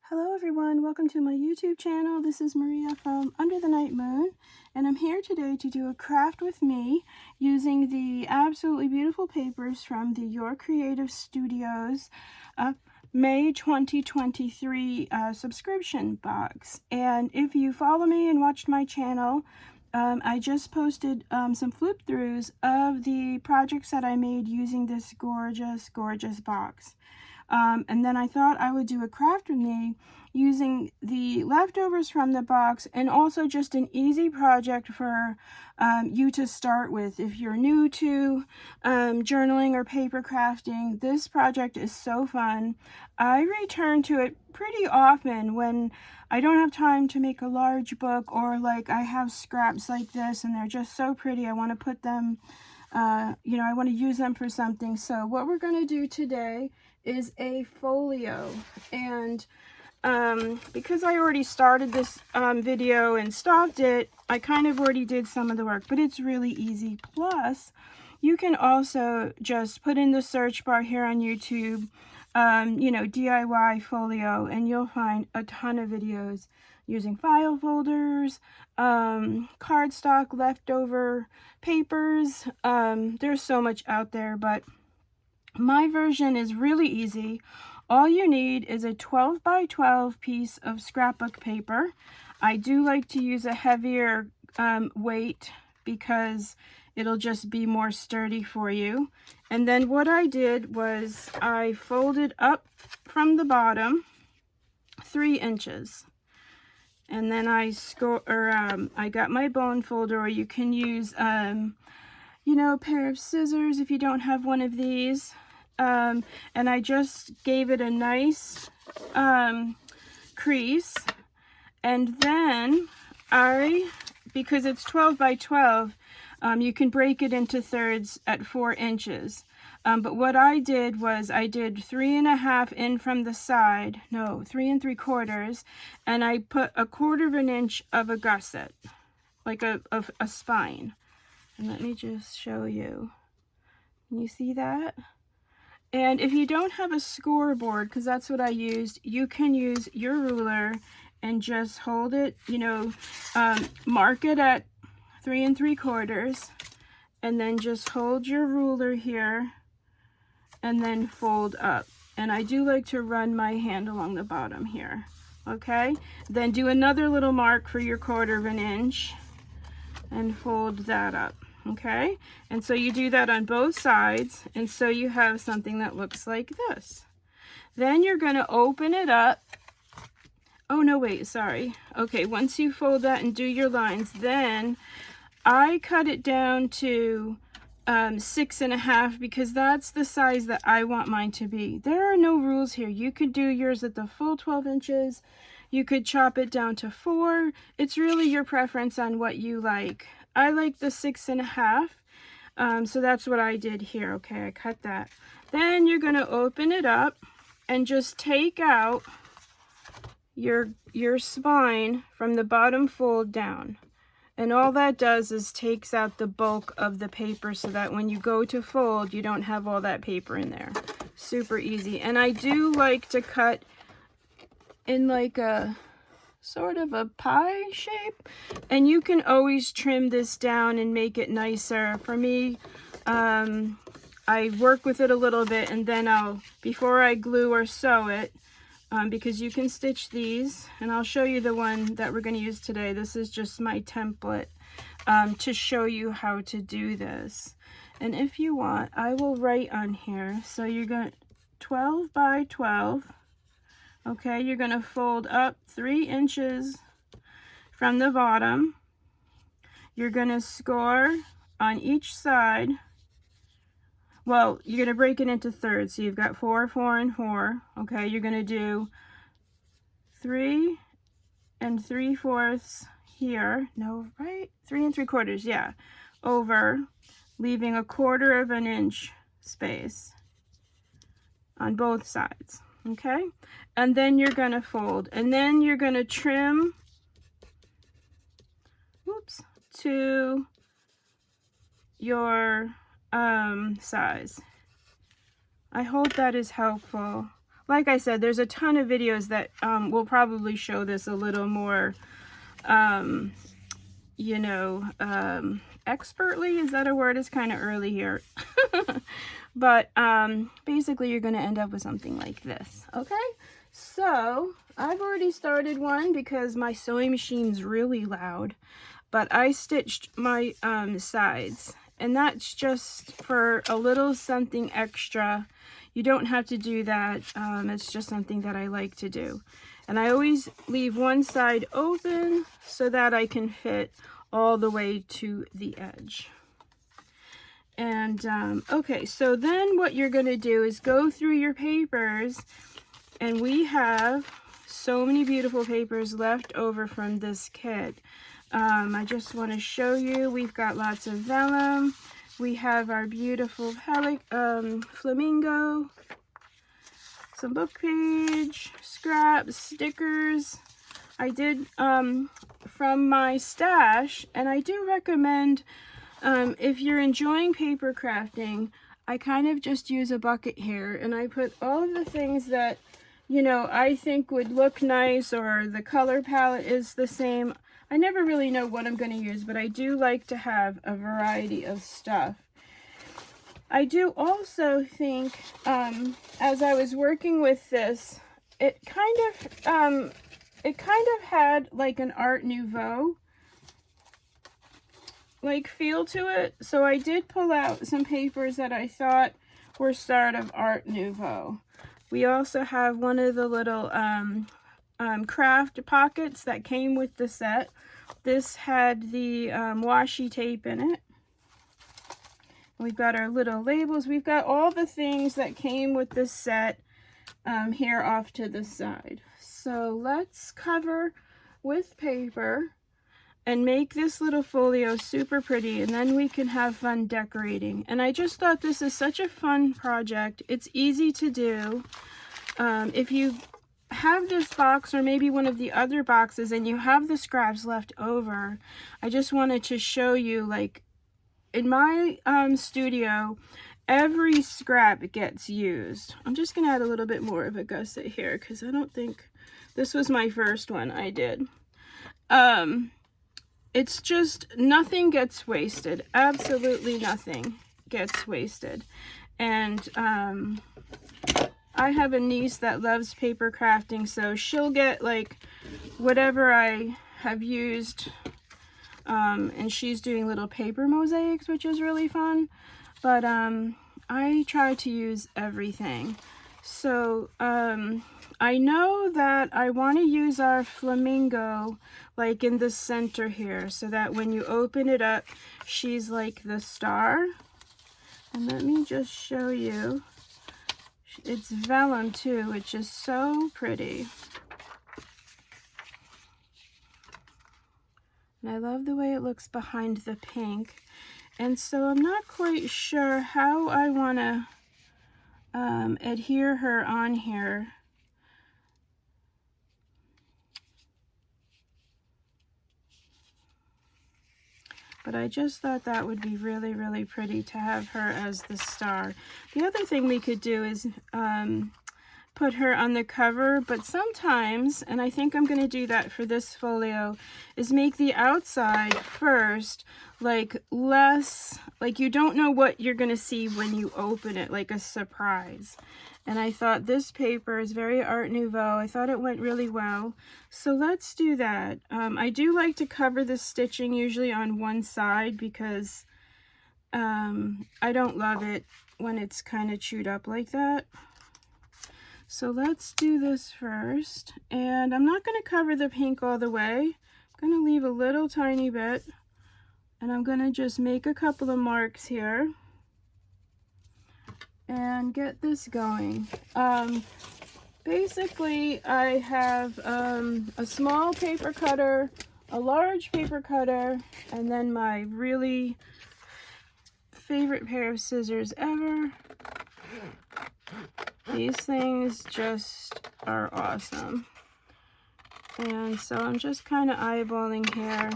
Hello everyone, welcome to my YouTube channel. This is Maria from Underthenightmoon, and I'm here today to do a craft with me using the absolutely beautiful papers from the Your Creative Studios May 2023 subscription box. And if you follow me and watched my channel, I just posted some flip throughs of the projects that I made using this gorgeous box. And then I thought I would do a craft with me using the leftovers from the box, and also just an easy project for you to start with. If you're new to journaling or paper crafting, this project is so fun. I return to it pretty often when I don't have time to make a large book, or like I have scraps like this and they're just so pretty. I want to put them, I want to use them for something. So what we're going to do today is a folio, and because I already started this video and stopped it, I kind of already did some of the work, but it's really easy. Plus, you can also just put in the search bar here on YouTube, DIY folio, and you'll find a ton of videos using file folders, cardstock, leftover papers. There's so much out there, but my version is really easy. All you need is a 12 by 12 piece of scrapbook paper. I do like to use a heavier weight because it'll just be more sturdy for you. And then what I did was I folded up from the bottom 3 inches. And then I got my bone folder, or you can use a pair of scissors if you don't have one of these. And I just gave it a nice crease, and then because it's 12 by 12, you can break it into thirds at 4 inches. But what I did was I did 3.5 in from the side, 3 3/4, and I put 1/4 of an inch of a gusset, like a spine. And let me just show you. Can you see that? And if you don't have a scoreboard, because that's what I used, you can use your ruler and just hold it, mark it at 3 3/4, and then just hold your ruler here and then fold up. And I do like to run my hand along the bottom here. Okay, then do another little mark for your 1/4 of an inch and fold that up. Okay, and so you do that on both sides, and so you have something that looks like this. Then you're going to open it up. Oh no, wait, sorry. Okay, once you fold that and do your lines, then I cut it down to 6.5, because that's the size that I want mine to be. There are no rules here. You could do yours at the full 12 inches. You could chop it down to 4. It's really your preference on what you like. I like the 6.5, so that's what I did here. Okay, I cut that. Then you're going to open it up and just take out your spine from the bottom fold down. And all that does is takes out the bulk of the paper, so that when you go to fold, you don't have all that paper in there. Super easy. And I do like to cut in like a sort of a pie shape, and you can always trim this down and make it nicer. For me, I work with it a little bit, and then before I glue or sew it, because you can stitch these, and I'll show you the one that we're going to use today. This is just my template to show you how to do this. And if you want, I will write on here. So you're going 12 by 12. Okay, you're going to fold up 3 inches from the bottom. You're going to score on each side. Well, you're going to break it into thirds. So you've got 4, 4, and 4. Okay, you're going to do 3 3/4 here. No, right? 3 3/4, yeah. Over, leaving 1/4 of an inch space on both sides. Okay, and then you're going to fold, and then you're going to trim, to your size. I hope that is helpful. like I said, there's a ton of videos that will probably show this a little more, you know, expertly. Is that a word? It's kind of early here. But basically you're going to end up with something like this. Okay, so I've already started one because my sewing machine's really loud, but I stitched my sides, and that's just for a little something extra. You don't have to do that. It's just something that I like to do. And I always leave one side open so that I can fit all the way to the edge. And okay, so then what you're going to do is go through your papers, and we have so many beautiful papers left over from this kit. I just want to show you, we've got lots of vellum, we have our beautiful flamingo, some book page, scraps, stickers. I did from my stash, and I do recommend, if you're enjoying paper crafting, I kind of just use a bucket here, and I put all of the things that, you know, I think would look nice, or the color palette is the same. I never really know what I'm going to use, but I do like to have a variety of stuff. I do also think, as I was working with this, it kind of had like an Art Nouveau like feel to it. So I did pull out some papers that I thought were sort of Art Nouveau. We also have one of the little craft pockets that came with the set. This had the washi tape in it. We've got our little labels. We've got all the things that came with this set here off to the side. So let's cover with paper and make this little folio super pretty, and then we can have fun decorating. And I just thought this is such a fun project. It's easy to do. If you have this box, or maybe one of the other boxes, and you have the scraps left over, I just wanted to show you, like, in my studio, every scrap gets used. I'm just gonna add a little bit more of a gusset here, because I don't think this was my first one I did. It's just, nothing gets wasted. Absolutely nothing gets wasted. And I have a niece that loves paper crafting, so she'll get like whatever I have used, and she's doing little paper mosaics, which is really fun. But I try to use everything. So I know that I want to use our flamingo like in the center here, so that when you open it up, she's like the star. And let me just show you. It's vellum too, which is so pretty. And I love the way it looks behind the pink. And so I'm not quite sure how I want to adhere her on here. But I just thought that would be really, really pretty to have her as the star. The other thing we could do is put her on the cover, but sometimes, and I think I'm going to do that for this folio, is make the outside first like less, like you don't know what you're going to see when you open it, like a surprise. And I thought this paper is very Art Nouveau. I thought it went really well. So let's do that. I do like to cover the stitching usually on one side, because I don't love it when it's kind of chewed up like that. So let's do this first. And I'm not going to cover the pink all the way. I'm going to leave a little tiny bit. And I'm going to just make a couple of marks here and get this going. Basically, I have a small paper cutter, a large paper cutter, and then my really favorite pair of scissors ever. These things just are awesome. And so I'm just kind of eyeballing here.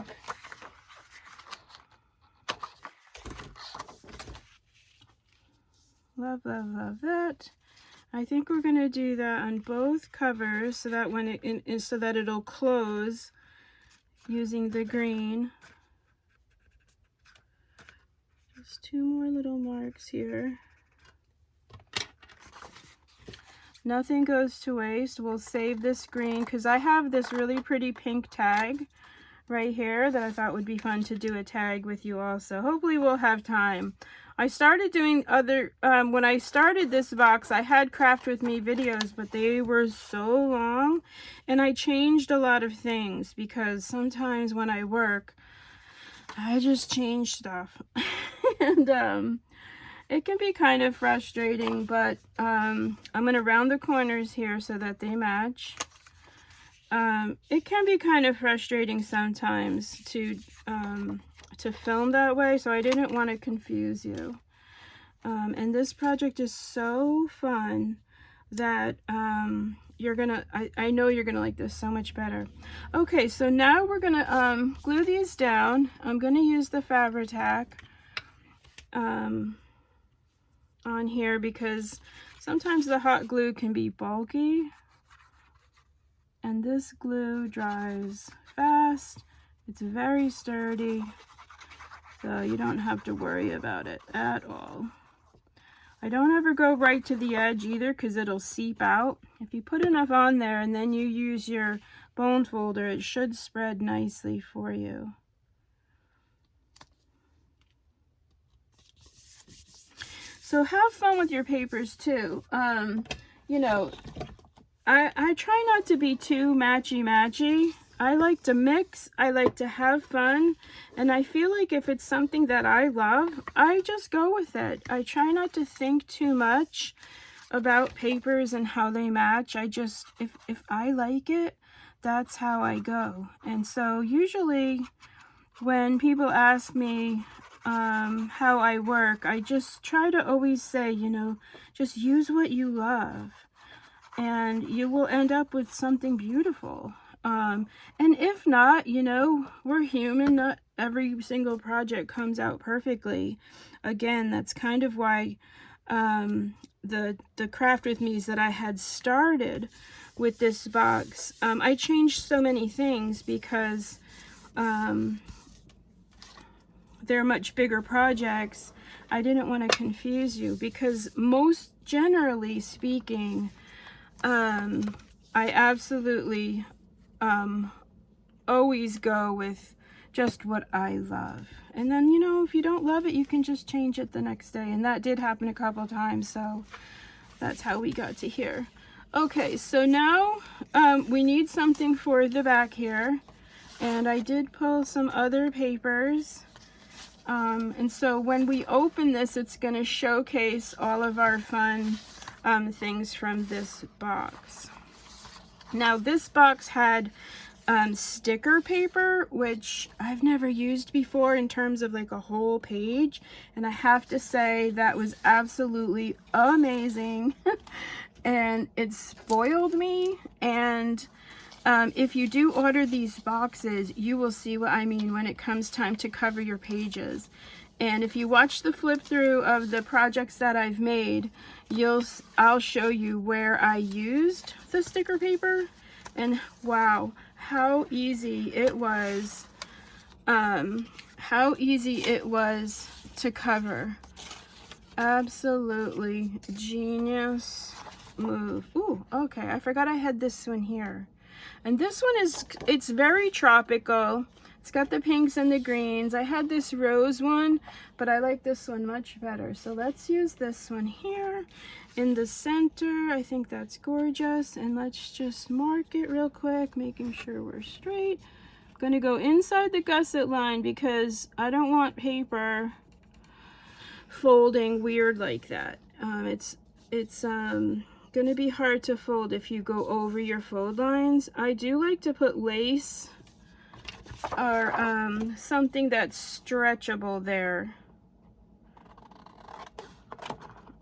Love, love, love that. I think we're going to do that on both covers so that when so that it'll close using the green. Just 2 more little marks here. Nothing goes to waste. We'll save this green because I have this really pretty pink tag right here that I thought would be fun to do a tag with you also. Hopefully we'll have time. I started doing other, when I started this box, I had Craft With Me videos, but they were so long, and I changed a lot of things because sometimes when I work, I just change stuff. And it can be kind of frustrating, but I'm going to round the corners here so that they match. It can be kind of frustrating sometimes to film that way, so I didn't want to confuse you. And this project is so fun that you're gonna, I know you're gonna like this so much better. Okay, so now we're gonna glue these down. I'm gonna use the Fabri-Tac on here because sometimes the hot glue can be bulky, and this glue dries fast. It's very sturdy, so you don't have to worry about it at all. I don't ever go right to the edge either because it'll seep out. If you put enough on there and then you use your bone folder, it should spread nicely for you. So have fun with your papers too. You know, I try not to be too matchy-matchy. I like to mix, I like to have fun, and I feel like if it's something that I love, I just go with it. I try not to think too much about papers and how they match. I just, if I like it, that's how I go. And so usually when people ask me how I work, I just try to always say, you know, just use what you love and you will end up with something beautiful. And if not, you know, we're human. Not every single project comes out perfectly. Again, that's kind of why the Craft With Me's that I had started with this box, I changed so many things because they're much bigger projects. I didn't want to confuse you because most generally speaking, I absolutely always go with just what I love. And then, you know, if you don't love it, you can just change it the next day. And that did happen a couple times, so that's how we got to here. Okay, so now we need something for the back here. And I did pull some other papers. And so when we open this, it's going to showcase all of our fun things from this box. Now this box had sticker paper, which I've never used before in terms of like a whole page, and I have to say that was absolutely amazing. And it spoiled me. And if you do order these boxes, you will see what I mean when it comes time to cover your pages. And if you watch the flip through of the projects that I've made, I'll show you where I used the sticker paper, and wow, how easy it was to cover. Absolutely genius move. Ooh, okay, I forgot I had this one here. And this one it's very tropical. It's got the pinks and the greens. I had this rose one, but I like this one much better. So let's use this one here in the center. I think that's gorgeous. And let's just mark it real quick, making sure we're straight. I'm gonna go inside the gusset line because I don't want paper folding weird like that. It's gonna be hard to fold if you go over your fold lines. I do like to put lace or something that's stretchable there.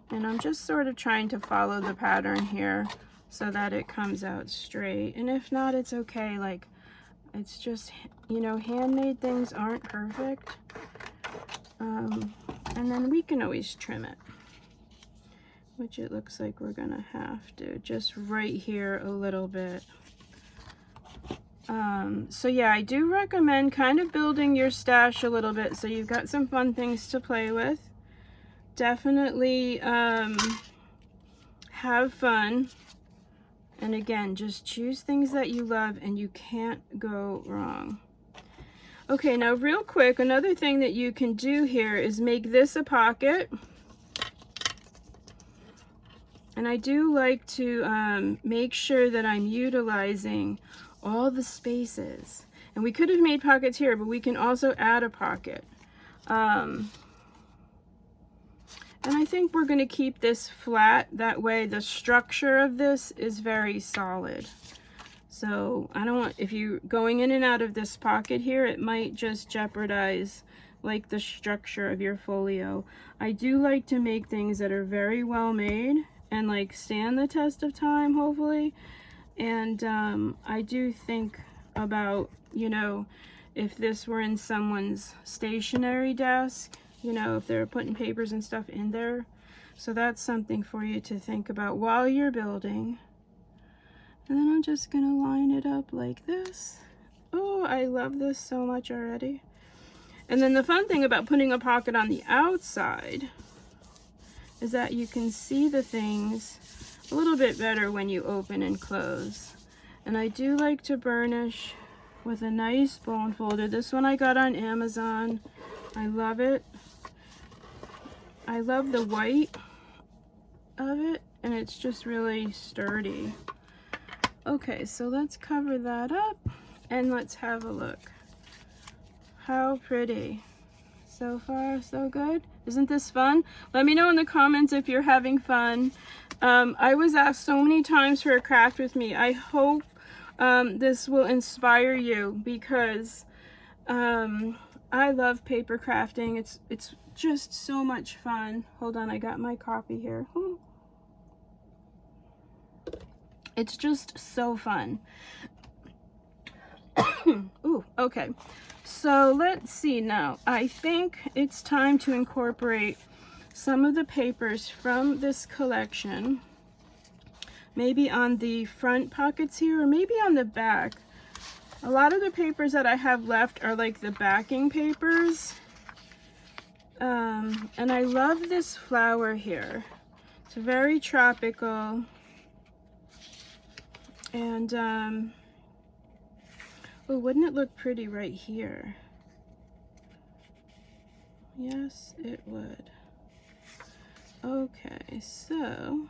And I'm just sort of trying to follow the pattern here so that it comes out straight. And if not, it's okay. Like, it's just, you know, handmade things aren't perfect. And then we can always trim it. which it looks like we're gonna have to, just right here a little bit. So yeah, I do recommend kind of building your stash a little bit so you've got some fun things to play with. Definitely have fun. And again, just choose things that you love and you can't go wrong. Okay, now real quick, another thing that you can do here is make this a pocket. And I do like to make sure that I'm utilizing all the spaces. And we could have made pockets here, but we can also add a pocket. And I think we're going to keep this flat. That way the structure of this is very solid. So I don't want, if you're going in and out of this pocket here, it might just jeopardize like the structure of your folio. I do like to make things that are very well made and like stand the test of time, hopefully. And I do think about, you know, if this were in someone's stationery desk, you know, if they're putting papers and stuff in there. So that's something for you to think about while you're building. And then I'm just gonna line it up like this. Oh, I love this so much already. And then the fun thing about putting a pocket on the outside is that you can see the things a little bit better when you open and close. And I do like to burnish with a nice bone folder. This one I got on Amazon. I love it. I love the white of it, and it's just really sturdy. Okay, so let's cover that up and let's have a look. How pretty. So far, so good. Isn't this fun? Let me know in the comments if you're having fun. I was asked so many times for a craft with me. I hope this will inspire you because I love paper crafting. It's just so much fun. Hold on, I got my coffee here. It's just so fun. Ooh, okay. So let's see now. I think it's time to incorporate some of the papers from this collection. Maybe on the front pockets here, or maybe on the back. A lot of the papers that I have left are like the backing papers. And I love this flower here. It's very tropical. And, oh, wouldn't it look pretty right here? Yes, it would. Okay, so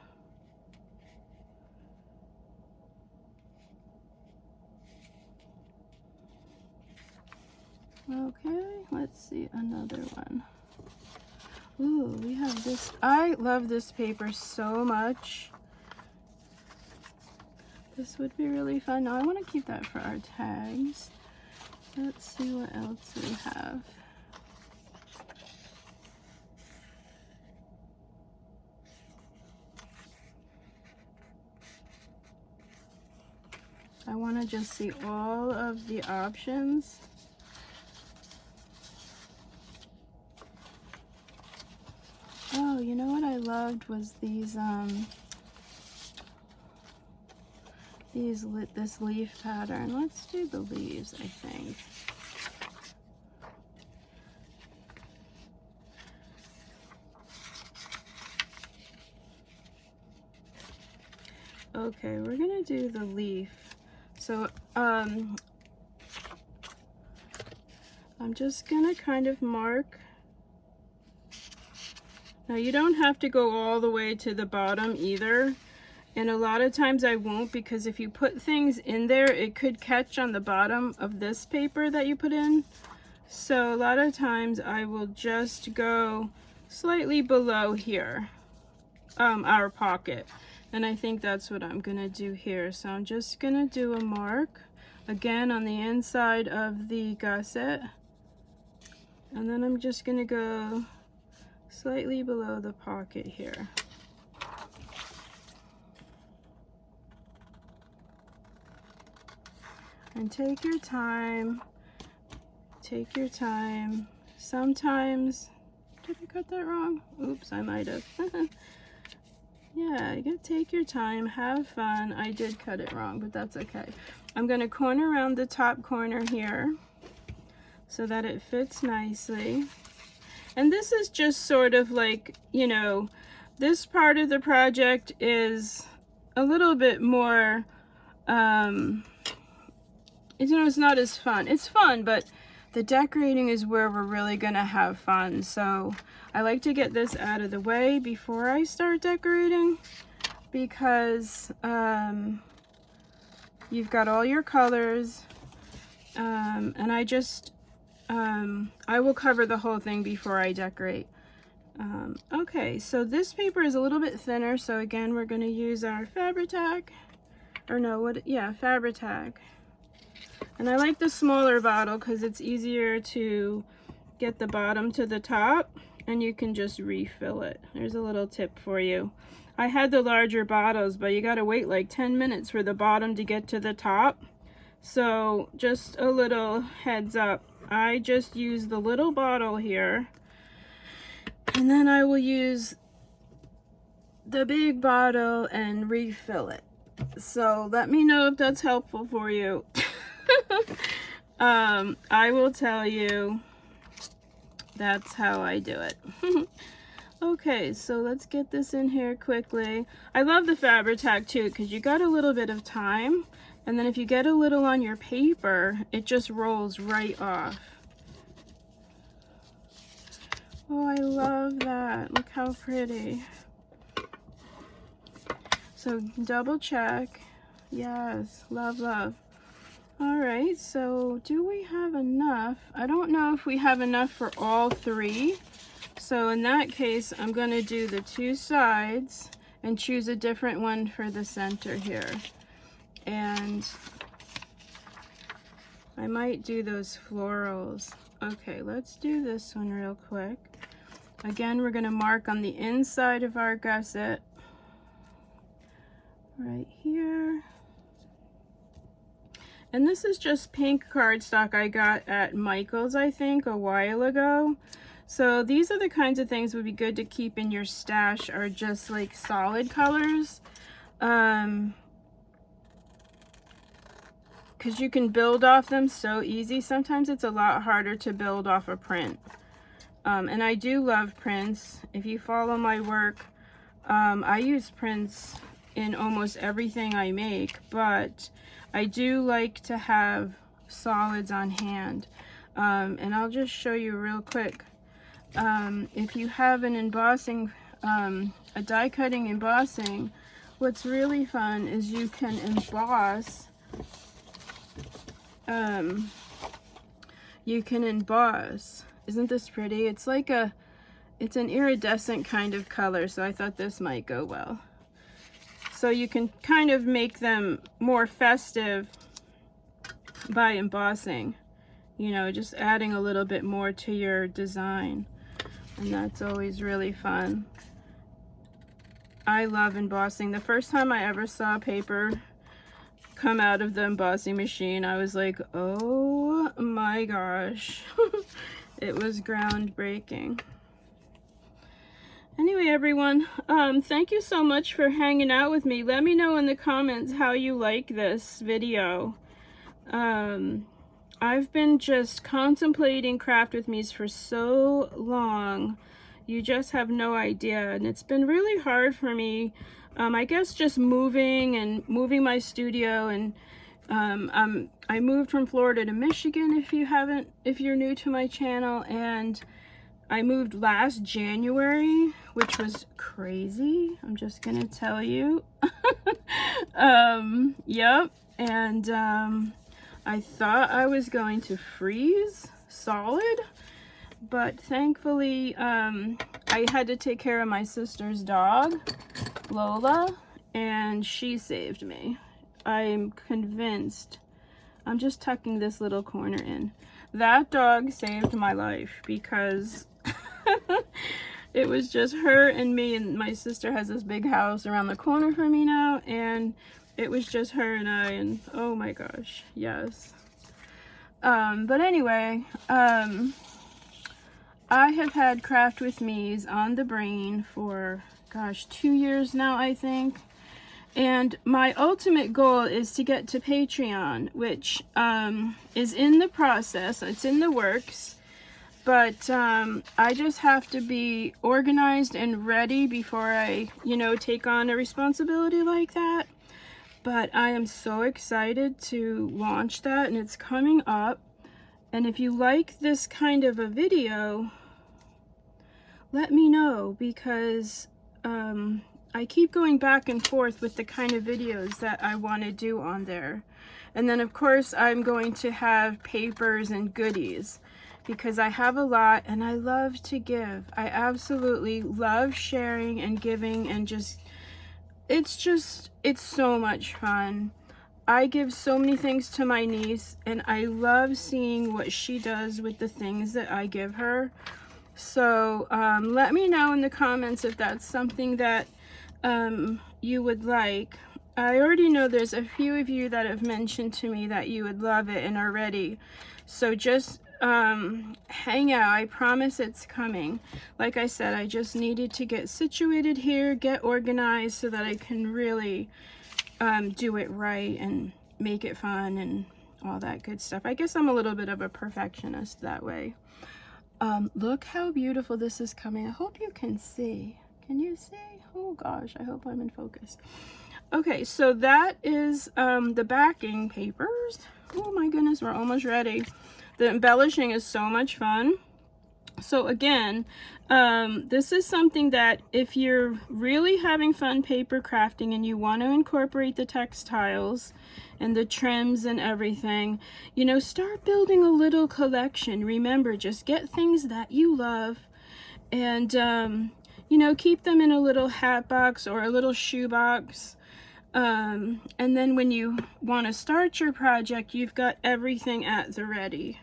okay, let's see another one. Ooh, we have this. I love this paper so much. This would be really fun. Now I want to keep that for our tags. Let's see what else we have. I want to just see all of the options. Oh, you know what I loved was these this leaf pattern. Let's do the leaves, I think. Okay, we're gonna do the leaf. So I'm just gonna kind of mark. Now you don't have to go all the way to the bottom either. And a lot of times I won't, because if you put things in there, it could catch on the bottom of this paper that you put in. So a lot of times I will just go slightly below here, our pocket. And I think that's what I'm gonna do here. So I'm just gonna do a mark, again on the inside of the gusset. And then I'm just gonna go slightly below the pocket here. And take your time. Take your time. Sometimes, did I cut that wrong? Oops, I might have. Yeah, you gotta take your time, have fun. I did cut it wrong, but that's okay. I'm gonna corner around the top corner here so that it fits nicely. And this is just sort of like, you know, this part of the project is a little bit more, you know, it's not as fun. It's fun, but the decorating is where we're really gonna have fun. So I like to get this out of the way before I start decorating, because you've got all your colors, and I will cover the whole thing before I decorate. Okay, so this paper is a little bit thinner, so again we're going to use our Fabri-Tac, or no, what? Yeah, Fabri-Tac. And I like the smaller bottle because it's easier to get the bottom to the top, and you can just refill it. There's a little tip for you. I had the larger bottles, but you gotta wait like 10 minutes for the bottom to get to the top. So just a little heads up. I just use the little bottle here, and then I will use the big bottle and refill it. So let me know if that's helpful for you. I will tell you that's how I do it. Okay, so let's get this in here quickly. I love the Fabri-Tac too, because you got a little bit of time, and then if you get a little on your paper, it just rolls right off. Oh, I love that. Look how pretty. So double check. Yes, love, love. All right, so do we have enough? I don't know if we have enough for all three. So in that case, I'm going to do the two sides and choose a different one for the center here. And I might do those florals. Okay, let's do this one real quick. Again, we're going to mark on the inside of our gusset right here. And this is just pink cardstock I got at Michael's, I think, a while ago. So these are the kinds of things would be good to keep in your stash, are just like solid colors. Because you can build off them so easy. Sometimes it's a lot harder to build off a print. And I do love prints. If you follow my work, I use prints in almost everything I make, but I do like to have solids on hand. And I'll just show you real quick. If you have an embossing, a die cutting embossing, what's really fun is you can emboss, Isn't this pretty? It's like it's an iridescent kind of color, so I thought this might go well. So you can kind of make them more festive by embossing, you know, just adding a little bit more to your design. And that's always really fun. I love embossing. The first time I ever saw paper come out of the embossing machine, I was like, oh my gosh. It was groundbreaking. Anyway, everyone, thank you so much for hanging out with me. Let me know in the comments how you like this video. I've been just contemplating Craft With Me's for so long. You just have no idea. And it's been really hard for me. I guess just moving my studio, and I moved from Florida to Michigan, if you're new to my channel, and I moved last January, which was crazy. I'm just gonna tell you. Yep, and I thought I was going to freeze solid, but thankfully I had to take care of my sister's dog, Lola, and she saved me. I'm convinced. I'm just tucking this little corner in. That dog saved my life, because it was just her and me, and my sister has this big house around the corner from me now, and it was just her and I, and oh my gosh, yes. But anyway, I have had Craft With Me's on the brain for gosh, 2 years now, I think. And my ultimate goal is to get to Patreon, which is in the process. It's in the works. But I just have to be organized and ready before I, you know, take on a responsibility like that. But I am so excited to launch that, and it's coming up. And if you like this kind of a video, let me know, because I keep going back and forth with the kind of videos that I want to do on there. And then of course I'm going to have papers and goodies, because I have a lot and I love to give. I absolutely love sharing and giving, and it's so much fun. I give so many things to my niece, and I love seeing what she does with the things that I give her. So let me know in the comments if that's something that you would like. I already know there's a few of you that have mentioned to me that you would love it and are ready. So just hang out. I promise it's coming. Like I said, I just needed to get situated here, get organized, so that I can really do it right and make it fun and all that good stuff. I guess I'm a little bit of a perfectionist that way. Look how beautiful this is coming. I hope you can see. Can you see? Oh gosh, I hope I'm in focus. Okay, so that is the backing papers. Oh my goodness, we're almost ready. The embellishing is so much fun. So again, this is something that if you're really having fun paper crafting and you want to incorporate the textiles and the trims and everything, you know, start building a little collection. Remember, just get things that you love, and you know, keep them in a little hat box or a little shoe box. And then when you want to start your project, you've got everything at the ready.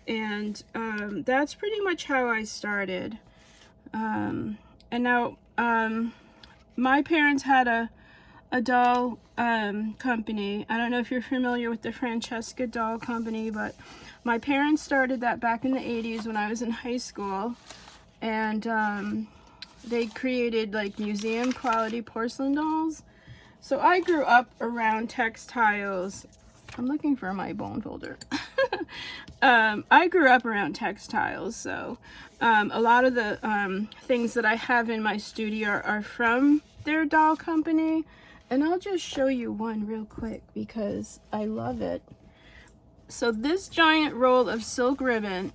And that's pretty much how I started. And now my parents had a doll company. I don't know if you're familiar with the Francesca doll company, but my parents started that back in the 80s when I was in high school. And they created like museum quality porcelain dolls. So I grew up around textiles. I'm looking for my bone folder. I grew up around textiles, so a lot of the things that I have in my studio are from their doll company. And I'll just show you one real quick because I love it. So this giant roll of silk ribbon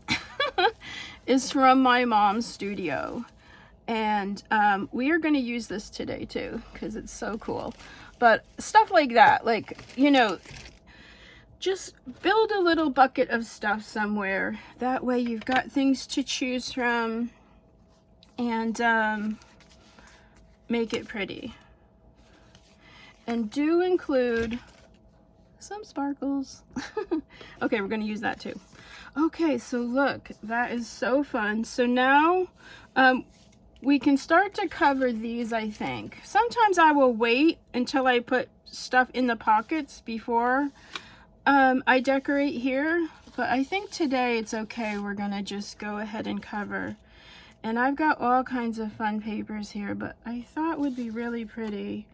is from my mom's studio. And we are going to use this today too, because it's so cool. But stuff like that, like, you know, just build a little bucket of stuff somewhere. That way you've got things to choose from, and make it pretty. And do include some sparkles. Okay, we're going to use that too. Okay, so look, that is so fun. So now we can start to cover these, I think. Sometimes I will wait until I put stuff in the pockets before I decorate here, but I think today it's okay. We're gonna just go ahead and cover. And I've got all kinds of fun papers here, but I thought would be really pretty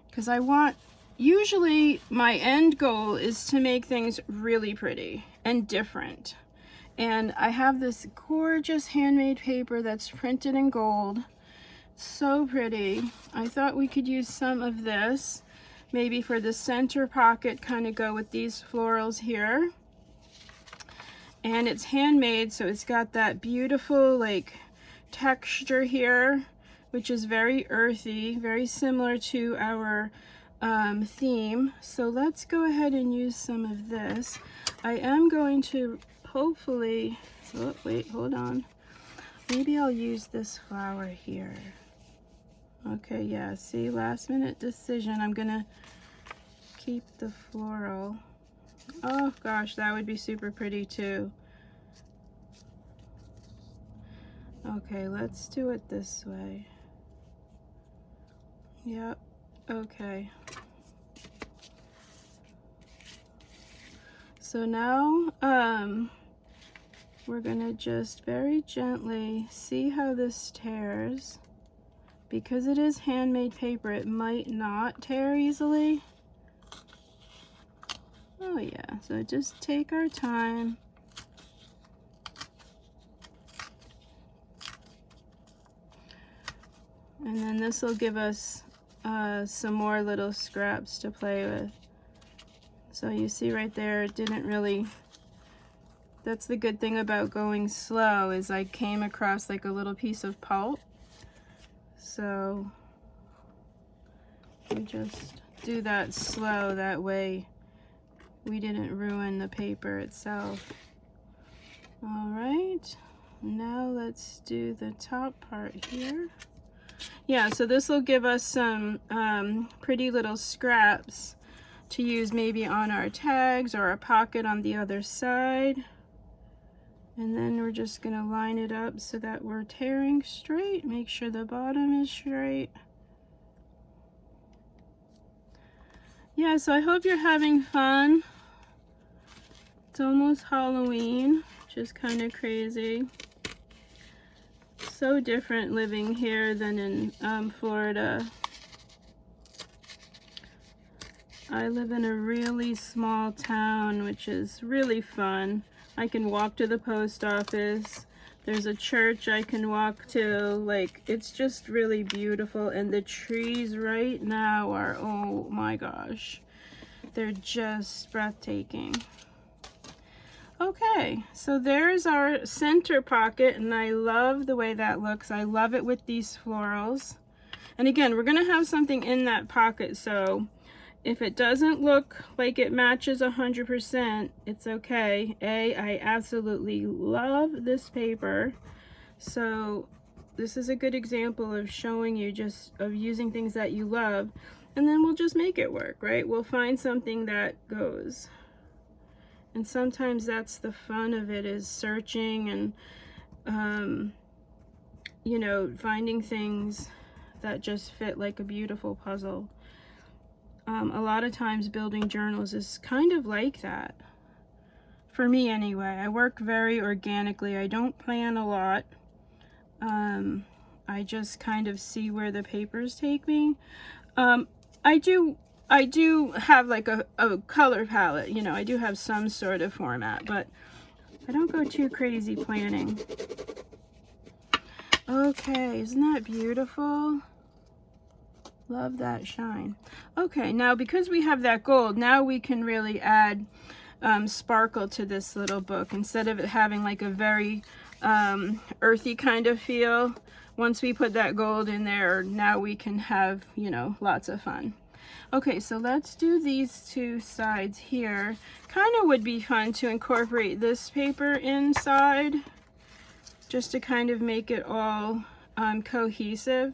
because I want, usually my end goal is to make things really pretty and different. And I have this gorgeous handmade paper that's printed in gold. So pretty. I thought we could use some of this. Maybe for the center pocket, kind of go with these florals here. And it's handmade, so it's got that beautiful like texture here, which is very earthy, very similar to our theme. So let's go ahead and use some of this. I am going to hopefully, oh wait, hold on. Maybe I'll use this flower here. Okay, yeah, see, last minute decision. I'm gonna keep the floral. Oh gosh, that would be super pretty too. Okay, let's do it this way. Yep, okay. So now, we're gonna just very gently see how this tears. because it is handmade paper, it might not tear easily. Oh yeah, so just take our time. And then this will give us some more little scraps to play with. So you see right there, it didn't really, that's the good thing about going slow, is I came across like a little piece of pulp. So you just do that slow, that way we didn't ruin the paper itself. All right, now let's do the top part here. Yeah, so this will give us some pretty little scraps to use maybe on our tags or a pocket on the other side. And then we're just gonna line it up so that we're tearing straight. Make sure the bottom is straight. Yeah, so I hope you're having fun. It's almost Halloween, which is kind of crazy. So different living here than in Florida. I live in a really small town, which is really fun. I can walk to the post office. There's a church I can walk to. Like, it's just really beautiful. And the trees right now are, oh my gosh, they're just breathtaking. Okay, so there's our center pocket, and I love the way that looks. I love it with these florals. And again, we're gonna have something in that pocket, so if it doesn't look like it matches 100%, it's okay. I absolutely love this paper. So this is a good example of showing you just of using things that you love, and then we'll just make it work, right? We'll find something that goes. And sometimes that's the fun of it, is searching and, you know, finding things that just fit like a beautiful puzzle. A lot of times building journals is kind of like that. For me anyway. I work very organically. I don't plan a lot. I just kind of see where the papers take me. I do have like a color palette, you know, I do have some sort of format, but I don't go too crazy planning. Okay, isn't that beautiful? Love that shine. Okay, now because we have that gold, now we can really add sparkle to this little book. Instead of it having like a very earthy kind of feel, once we put that gold in there, now we can have, you know, lots of fun. Okay, so let's do these two sides here. Kind of would be fun to incorporate this paper inside, just to kind of make it all cohesive.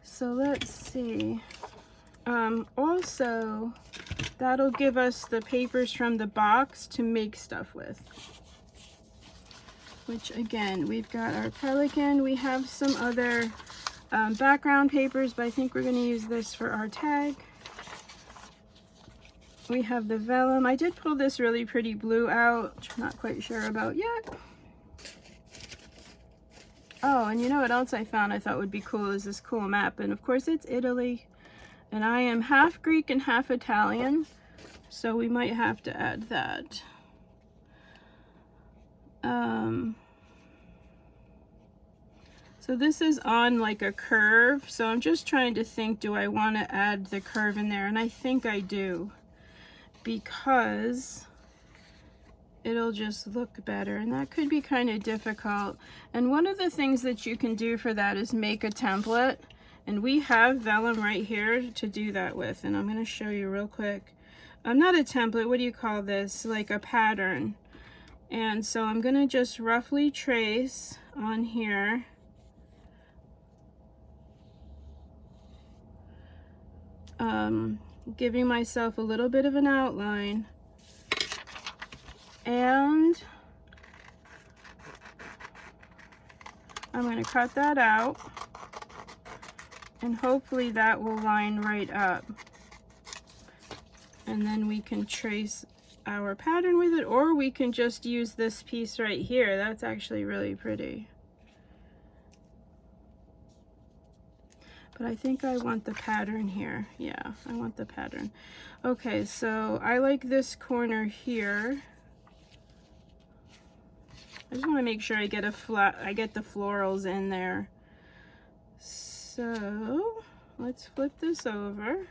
So let's see. Also, that'll give us the papers from the box to make stuff with. Which again, we've got our pelican. We have some other background papers, but I think we're going to use this for our tag. We have the vellum. I did pull this really pretty blue out, which I'm not quite sure about yet. Oh, and you know what else I found I thought would be cool is this cool map. And of course it's Italy. And I am half Greek and half Italian, so we might have to add that. So this is on like a curve, so I'm just trying to think, do I want to add the curve in there? And I think I do, because it'll just look better, and that could be kind of difficult. And one of the things that you can do for that is make a template, and we have vellum right here to do that with, and I'm going to show you real quick. Not a template, what do you call this? Like a pattern. And so I'm going to just roughly trace on here. Giving myself a little bit of an outline, and I'm going to cut that out, and hopefully that will line right up, and then we can trace our pattern with it, or we can just use this piece right here. That's actually really pretty. but I think I want the pattern here. Yeah, I want the pattern. Okay, so I like this corner here. I just want to make sure I get I get the florals in there. So let's flip this over.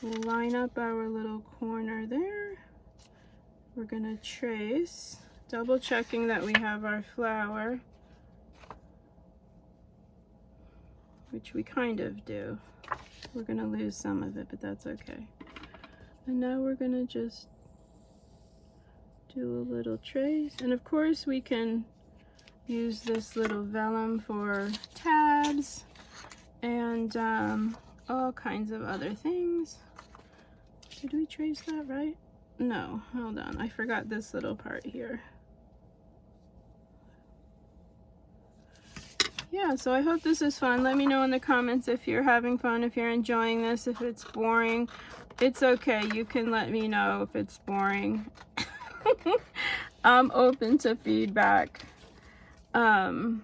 We'll line up our little corner there. We're gonna trace, double checking that we have our flower, which we kind of do. We're gonna lose some of it, but that's okay. And now we're gonna just do a little trace. And of course we can use this little vellum for tabs and all kinds of other things. Did we trace that right? No, hold on. I forgot this little part here. Yeah, so I hope this is fun. Let me know in the comments if you're having fun, if you're enjoying this, if it's boring. It's okay. You can let me know if it's boring. I'm open to feedback. I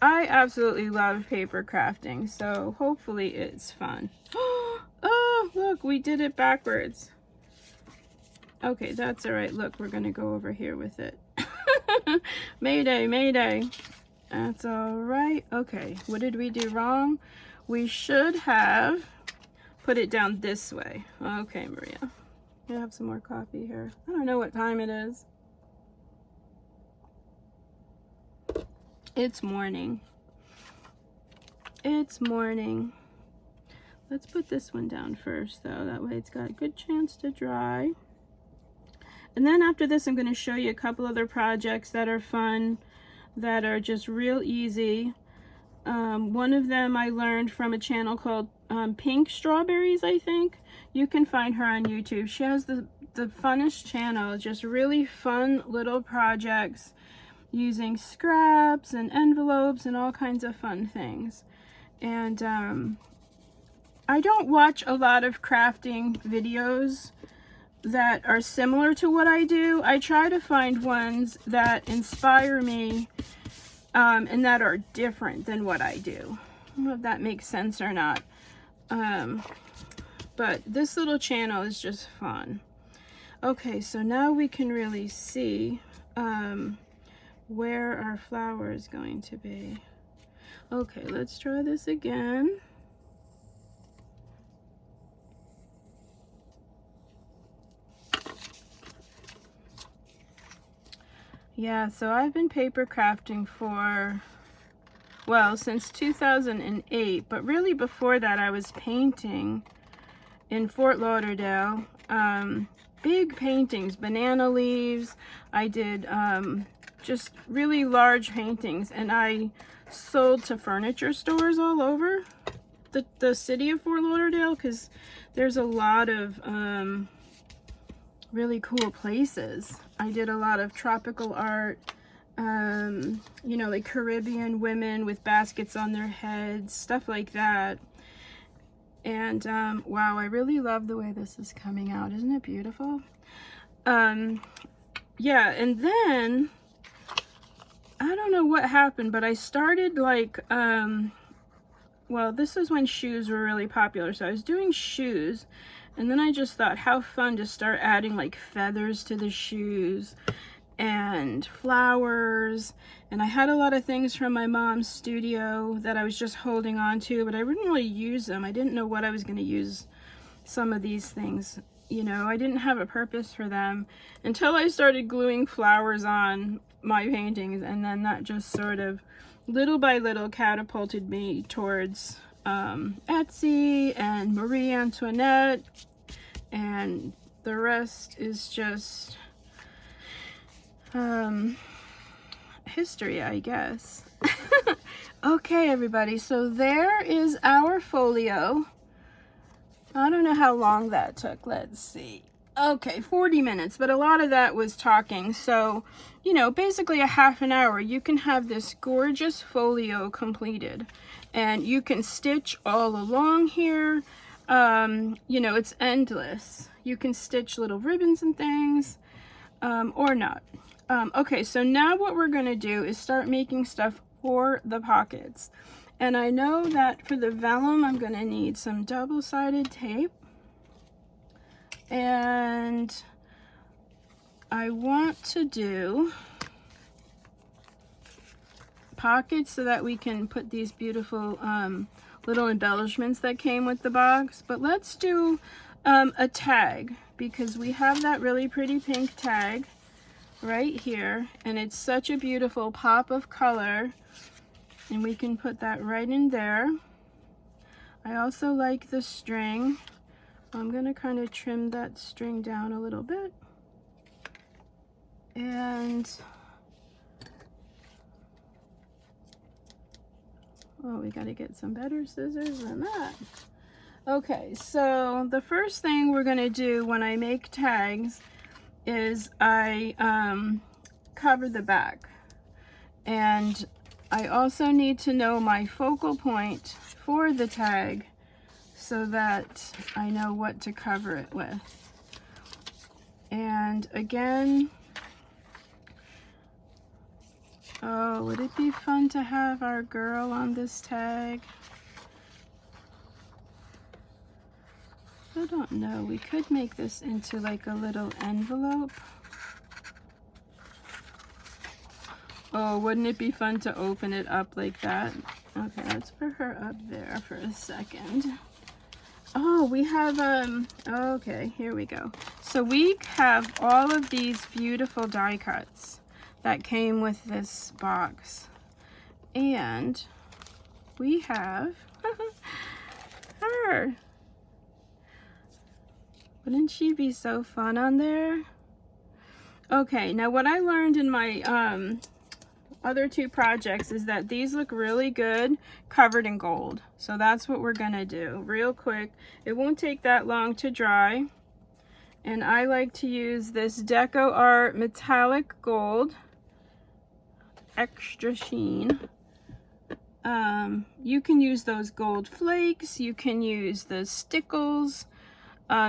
absolutely love paper crafting, so hopefully it's fun. Oh, look, we did it backwards. Okay, that's all right. Look, we're gonna go over here with it. Mayday, mayday. That's all right. Okay, what did we do wrong? We should have put it down this way. Okay, Maria. I have some more coffee here. I don't know what time it is. It's morning. It's morning. Let's put this one down first, though. That way it's got a good chance to dry. And then after this, I'm going to show you a couple other projects that are fun, that are just real easy. One of them I learned from a channel called Pink Strawberries, I think. You can find her on YouTube. She has the funnest channel, just really fun little projects using scraps and envelopes and all kinds of fun things. And I don't watch a lot of crafting videos that are similar to what I do. I try to find ones that inspire me and that are different than what I do. I don't know if that makes sense or not. But this little channel is just fun. Okay, so now we can really see where our flower is going to be. Okay, let's try this again. Yeah, so I've been paper crafting for, well, since 2008, but really before that I was painting in Fort Lauderdale. Big paintings, banana leaves. I did just really large paintings, and I sold to furniture stores all over the city of Fort Lauderdale, because there's a lot of really cool places. I did a lot of tropical art, you know, like Caribbean women with baskets on their heads, stuff like that. And wow, I really love the way this is coming out. Isn't it beautiful? Yeah, and then I don't know what happened, but I started like well, this is when shoes were really popular, so I was doing shoes, and then I just thought how fun to start adding like feathers to the shoes and flowers. And I had a lot of things from my mom's studio that I was just holding on to, but I didn't really use them. I didn't know what I was going to use some of these things, you know. I didn't have a purpose for them until I started gluing flowers on my paintings, and then that just sort of little by little catapulted me towards Etsy and Marie Antoinette, and the rest is just history, I guess. Okay, everybody, so there is our folio. I don't know how long that took. Let's see. Okay, 40 minutes, but a lot of that was talking. So, you know, basically a half an hour, you can have this gorgeous folio completed. And you can stitch all along here. You know, it's endless. You can stitch little ribbons and things, or not. Okay, so now what we're going to do is start making stuff for the pockets. And I know that for the vellum, I'm going to need some double-sided tape. And I want to do pockets so that we can put these beautiful little embellishments that came with the box. But let's do a tag, because we have that really pretty pink tag right here. And it's such a beautiful pop of color. And we can put that right in there. I also like the string. I'm going to kind of trim that string down a little bit. And oh, we got to get some better scissors than that. Okay, so the first thing we're going to do when I make tags is I cover the back. And I also need to know my focal point for the tag so that I know what to cover it with. And again, oh, would it be fun to have our girl on this tag? I don't know, we could make this into like a little envelope. Oh, wouldn't it be fun to open it up like that? Okay, let's put her up there for a second. Oh, we have, okay, here we go. So we have all of these beautiful die cuts that came with this box. And we have her. Wouldn't she be so fun on there? Okay, now what I learned in my, other two projects is that these look really good covered in gold. So that's what we're gonna do real quick. It won't take that long to dry. And I like to use this Deco Art metallic gold, extra sheen. You can use those gold flakes, you can use the stickles.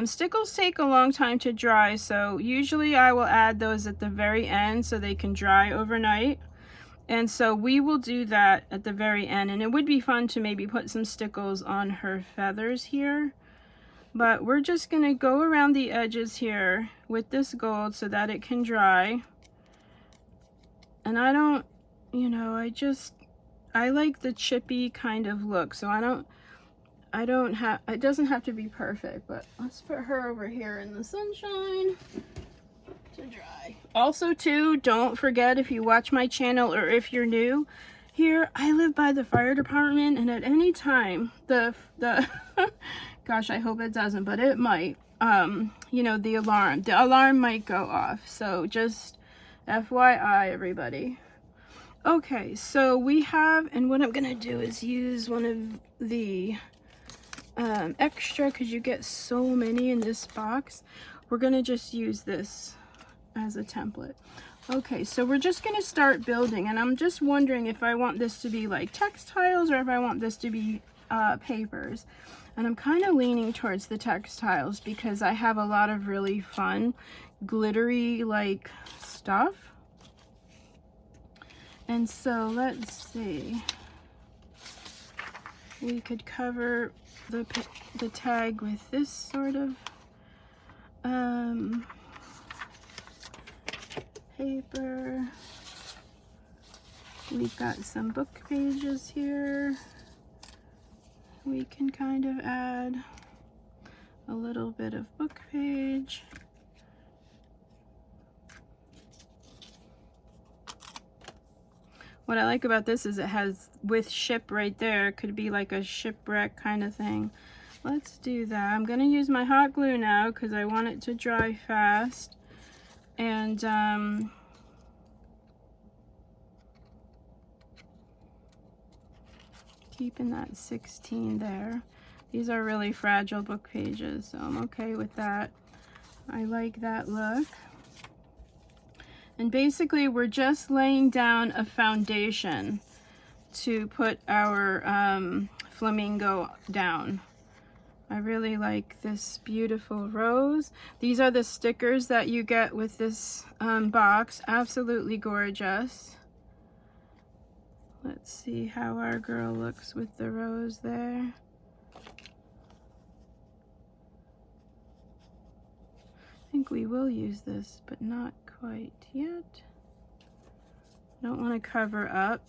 Stickles take a long time to dry, so usually I will add those at the very end so they can dry overnight. And so we will do that at the very end, and it would be fun to maybe put some stickles on her feathers here. But we're just going to go around the edges here with this gold so that it can dry. And I don't, you know, I like the chippy kind of look, so it doesn't have to be perfect, but let's put her over here in the sunshine to dry. Also too, don't forget, if you watch my channel or if you're new here, I live by the fire department, and at any time the gosh, I hope it doesn't, but it might, you know, the alarm might go off, so just FYI, everybody. Okay, so we have, and what I'm gonna do is use one of the extra, because you get so many in this box. We're gonna just use this as a template. Okay, so we're just going to start building, and I'm just wondering if I want this to be like textiles or if I want this to be papers. And I'm kind of leaning towards the textiles because I have a lot of really fun glittery like stuff. And so let's see, we could cover the tag with this sort of paper. We've got some book pages here. We can kind of add a little bit of book page. What I like about this is it has with ship right there. It could be like a shipwreck kind of thing. Let's do that. I'm going to use my hot glue now because I want it to dry fast. And keeping that 16 there. These are really fragile book pages, so I'm okay with that. I like that look. And basically we're just laying down a foundation to put our flamingo down. I really like this beautiful rose. These are the stickers that you get with this box. Absolutely gorgeous. Let's see how our girl looks with the rose there. I think we will use this, but not quite yet. Don't want to cover up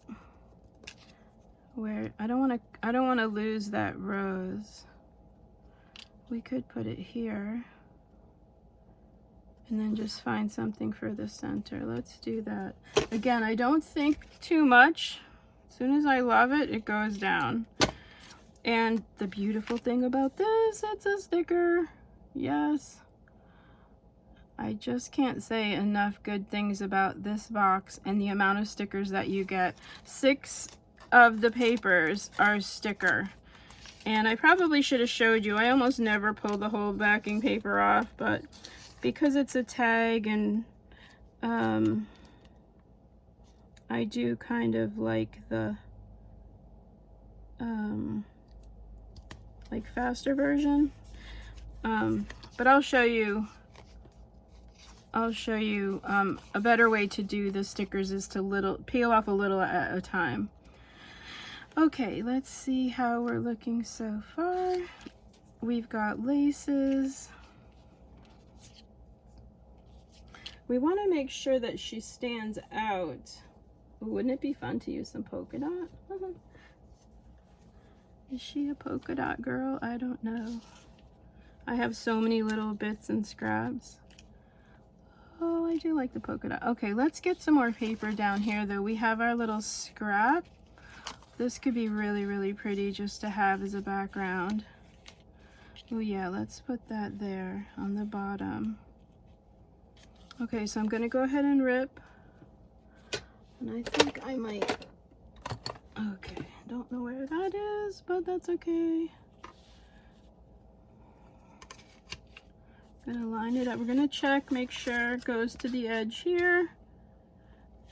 where I don't want to lose that rose. We could put it here and then just find something for the center. Let's do that. Again, I don't think too much. As soon as I love it, it goes down. And the beautiful thing about this, it's a sticker. Yes. I just can't say enough good things about this box and the amount of stickers that you get. 6 of the papers are sticker. And I probably should have showed you. I almost never pull the whole backing paper off, but because it's a tag and I do kind of like the like faster version. But I'll show you a better way to do the stickers is to peel off a little at a time. Okay, let's see how we're looking so far. We've got laces. We want to make sure that she stands out. Wouldn't it be fun to use some polka dot? Is she a polka dot girl? I don't know. I have so many little bits and scraps. Oh, I do like the polka dot. Okay, let's get some more paper down here though. We have our little scrap. This could be really, really pretty just to have as a background. Oh yeah, let's put that there on the bottom. Okay, so I'm gonna go ahead and rip. And I think I might, okay, don't know where that is, but that's okay. Gonna line it up. We're gonna check, make sure it goes to the edge here.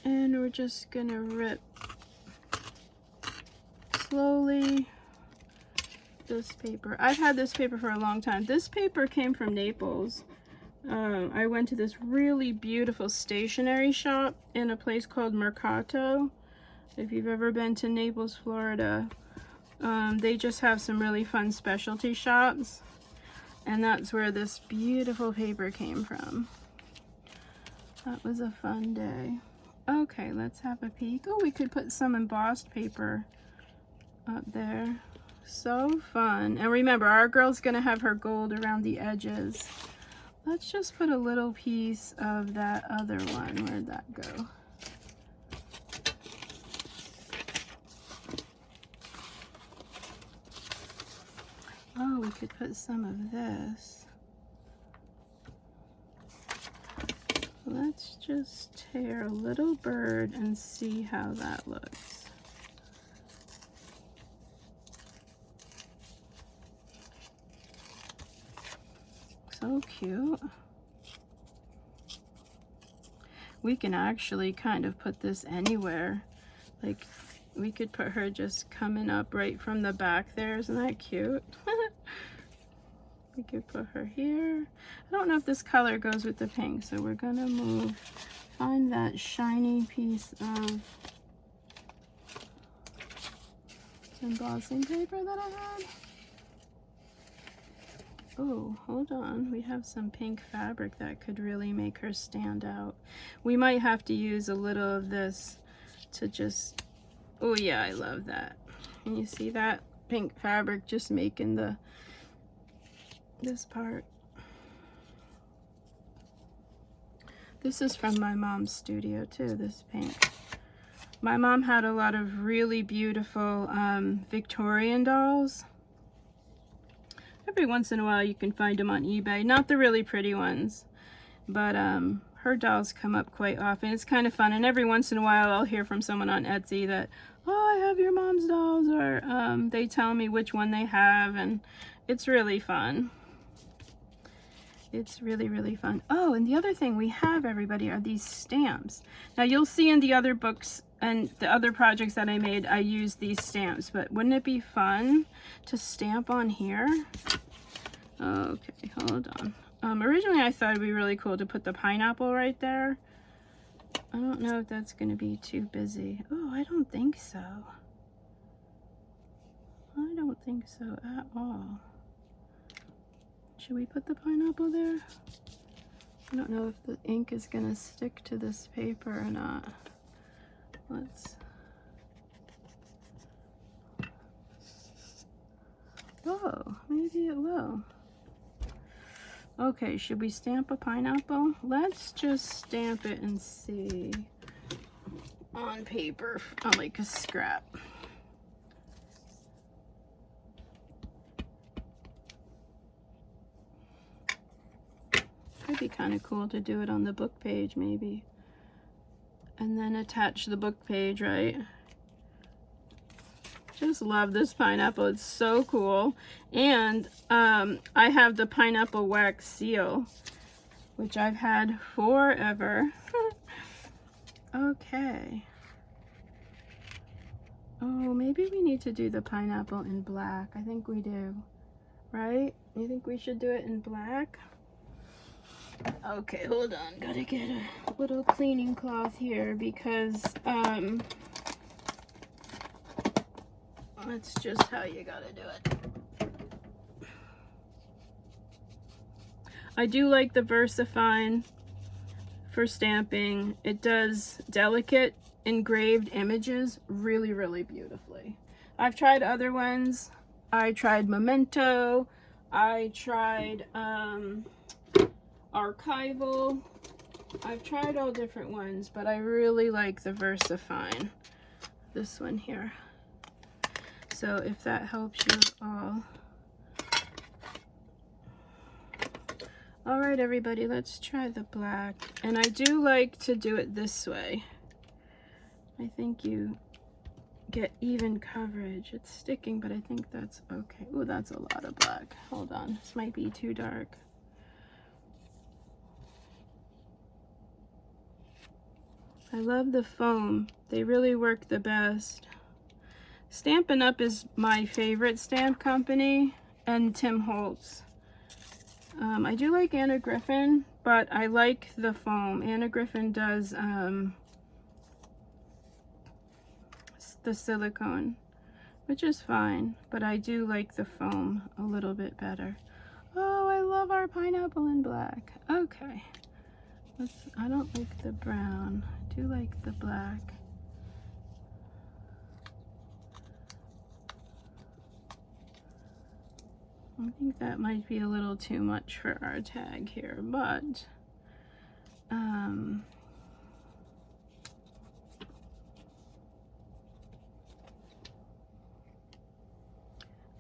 And we're just gonna rip slowly this paper. I've had this paper for a long time. This paper came from Naples. I went to this really beautiful stationery shop in a place called Mercato. If you've ever been to Naples, Florida, they just have some really fun specialty shops. And that's where this beautiful paper came from. That was a fun day. Okay, let's have a peek. Oh, we could put some embossed paper up there. So fun. And remember, our girl's gonna have her gold around the edges. Let's just put a little piece of that other one. Where'd that go? Oh, we could put some of this. Let's just tear a little bird and see how that looks. So cute. We can actually kind of put this anywhere. Like, we could put her just coming up right from the back there. Isn't that cute? We could put her here. I don't know if this color goes with the pink, so we're gonna find that shiny piece of embossing paper that I had. Oh, hold on. We have some pink fabric that could really make her stand out. We might have to use a little of this to just, oh yeah, I love that. And you see that pink fabric just making this part. This is from my mom's studio too, this pink. My mom had a lot of really beautiful Victorian dolls. Every once in a while you can find them on eBay. Not the really pretty ones, but her dolls come up quite often. It's kind of fun, and every once in a while I'll hear from someone on Etsy that, oh, I have your mom's dolls, or they tell me which one they have, and it's really fun. It's really, really fun. Oh, and the other thing we have, everybody, are these stamps. Now, you'll see in the other books and the other projects that I made, I use these stamps, but wouldn't it be fun to stamp on here? Okay, hold on. Originally, I thought it'd be really cool to put the pineapple right there, I don't know if that's going to be too busy. Oh, I don't think so. I don't think so at all. Should we put the pineapple there? I don't know if the ink is going to stick to this paper or not. Let's... Oh, maybe it will. Okay, should we stamp a pineapple? Let's just stamp it and see on paper, on like a scrap. Could be kind of cool to do it on the book page maybe. And then attach the book page, right? Just love this pineapple. It's so cool. And I have the pineapple wax seal, which I've had forever. Okay. Oh, maybe we need to do the pineapple in black. I think we do. Right? You think we should do it in black? Okay, hold on. Gotta get a little cleaning cloth here because that's just how you gotta do it. I do like the VersaFine for stamping. It does delicate engraved images really, really beautifully. I've tried other ones. I tried Memento. I tried Archival. I've tried all different ones, but I really like the VersaFine. This one here. So if that helps you at all. All right, everybody, let's try the black. And I do like to do it this way. I think you get even coverage. It's sticking, but I think that's okay. Oh, that's a lot of black. Hold on, this might be too dark. I love the foam. They really work the best. Stampin' Up! Is my favorite stamp company, and Tim Holtz. I do like Anna Griffin, but I like the foam. Anna Griffin does the silicone, which is fine, but I do like the foam a little bit better. Oh, I love our pineapple in black. Okay. I don't like the brown. I do like the black. I think that might be a little too much for our tag here, but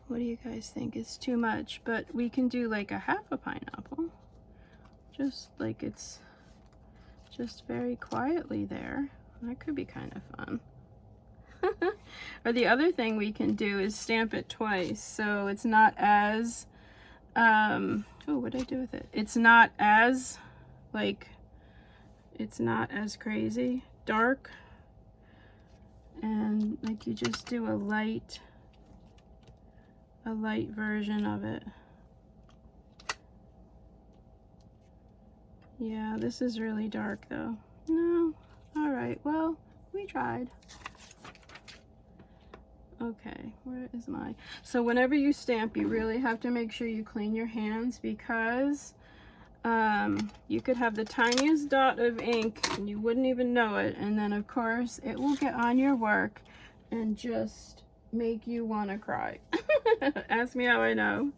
what do you guys think? Is too much, but we can do like a half a pineapple, just like it's just very quietly there. That could be kind of fun. Or the other thing we can do is stamp it twice, so it's not as oh, what did I do with it? It's not as it's not as crazy dark, and like you just do a light version of it. Yeah, this is really dark though. No, all right, well, we tried. Okay, where is my... So whenever you stamp, you really have to make sure you clean your hands, because you could have the tiniest dot of ink and you wouldn't even know it, and then of course it will get on your work and just make you want to cry. Ask me how I know.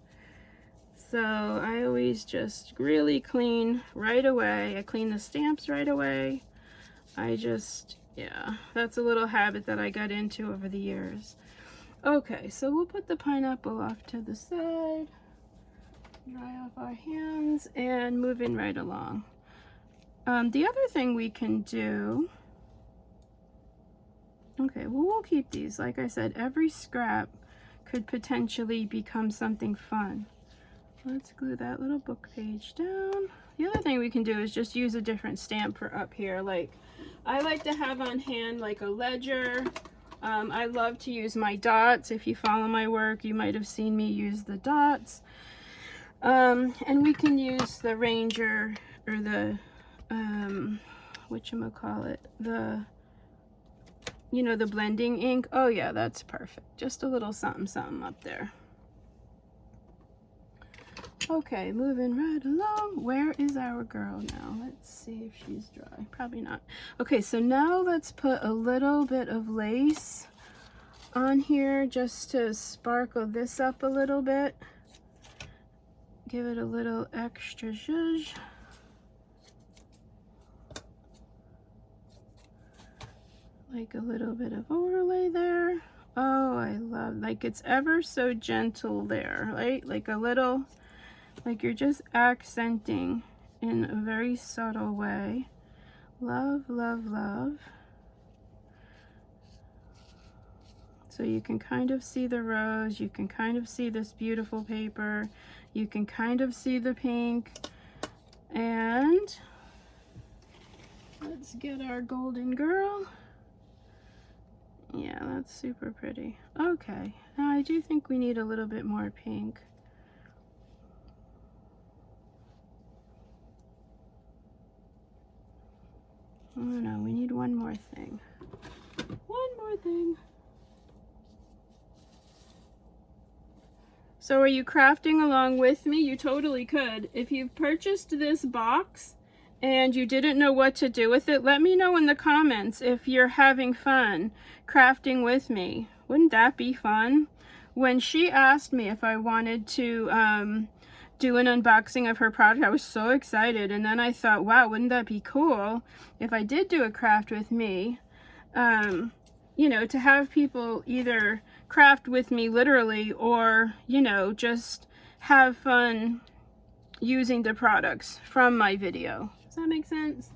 So I always just really clean right away. I clean the stamps right away. I just, yeah, that's a little habit that I got into over the years. Okay, so we'll put the pineapple off to the side, dry off our hands, and moving right along. The other thing we can do, okay, well, we'll keep these. Like I said, every scrap could potentially become something fun. Let's glue that little book page down. The other thing we can do is just use a different stamp for up here. Like, I like to have on hand like a ledger. I love to use my dots. If you follow my work, you might have seen me use the dots. And we can use the Ranger, or the, whatchamacallit, you know, the blending ink. Oh yeah, that's perfect. Just a little something something up there. Okay, moving right along. Where is our girl now? Let's see if she's dry. Probably not. Okay, so now let's put a little bit of lace on here just to sparkle this up a little bit. Give it a little extra zhuzh. Like a little bit of overlay there. Oh, I love, like it's ever so gentle there, right? Like a little, like you're just accenting in a very subtle way. Love, love, love. So you can kind of see the rose, you can kind of see this beautiful paper, you can kind of see the pink, and let's get our golden girl. Yeah, that's super pretty. Okay, now I do think we need a little bit more pink. Oh no, we need one more thing. One more thing. So are you crafting along with me? You totally could. If you've purchased this box and you didn't know what to do with it, let me know in the comments if you're having fun crafting with me. Wouldn't that be fun? When she asked me if I wanted to do an unboxing of her product, I was so excited. And then I thought, wow, wouldn't that be cool if I did do a craft with me? You know, to have people either craft with me literally or, you know, just have fun using the products from my video. Does that make sense?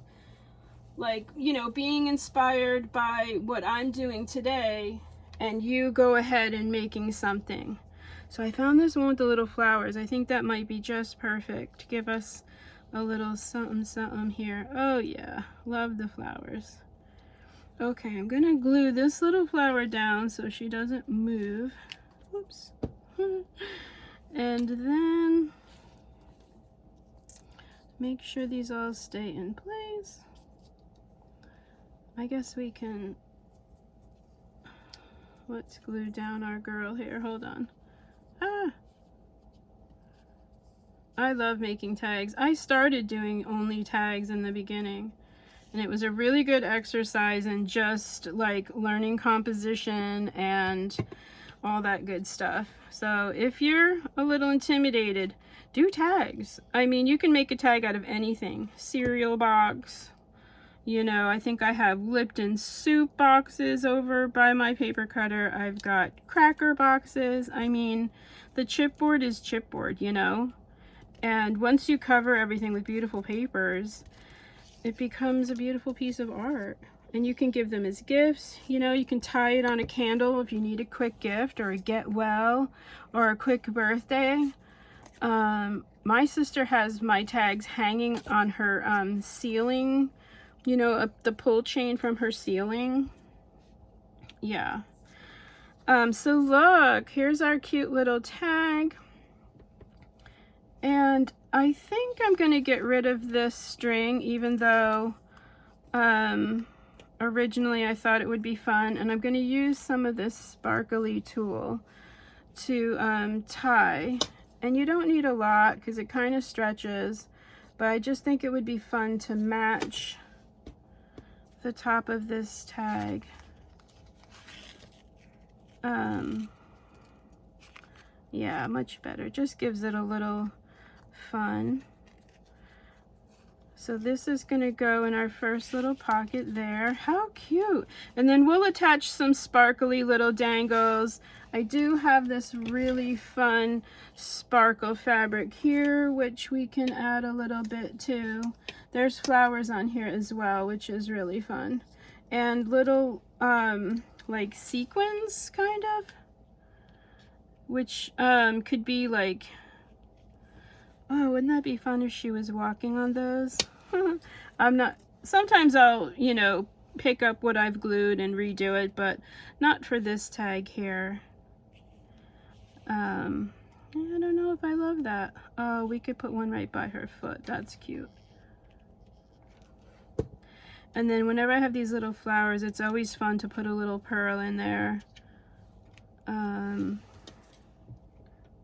Like, you know, being inspired by what I'm doing today and you go ahead and making something. So I found this one with the little flowers. I think that might be just perfect to give us a little something something here. Oh yeah, love the flowers. Okay, I'm gonna glue this little flower down so she doesn't move. Whoops. And then make sure these all stay in place. I guess we can, let's glue down our girl here. Hold on. Ah! I love making tags. I started doing only tags in the beginning. And it was a really good exercise in just like learning composition and all that good stuff. So if you're a little intimidated, do tags. I mean, you can make a tag out of anything. Cereal box. You know, I think I have Lipton soup boxes over by my paper cutter. I've got cracker boxes. I mean, the chipboard is chipboard, you know. And once you cover everything with beautiful papers, it becomes a beautiful piece of art. And you can give them as gifts. You know, you can tie it on a candle if you need a quick gift or a get well or a quick birthday. My sister has my tags hanging on her ceiling, you know, up the pull chain from her ceiling. Yeah. So look, here's our cute little tag. And I think I'm going to get rid of this string, even though originally I thought it would be fun. And I'm going to use some of this sparkly tool to tie. And you don't need a lot because it kind of stretches, but I just think it would be fun to match the top of this tag. Yeah, much better. Just gives it a little fun. So this is going to go in our first little pocket there. How cute. And then we'll attach some sparkly little dangles. I do have this really fun sparkle fabric here, which we can add a little bit to. There's flowers on here as well, which is really fun. And little like sequins kind of, which could be like, oh, wouldn't that be fun if she was walking on those? Sometimes I'll, you know, pick up what I've glued and redo it, but not for this tag here. I don't know if I love that. Oh, we could put one right by her foot. That's cute. And then whenever I have these little flowers, it's always fun to put a little pearl in there.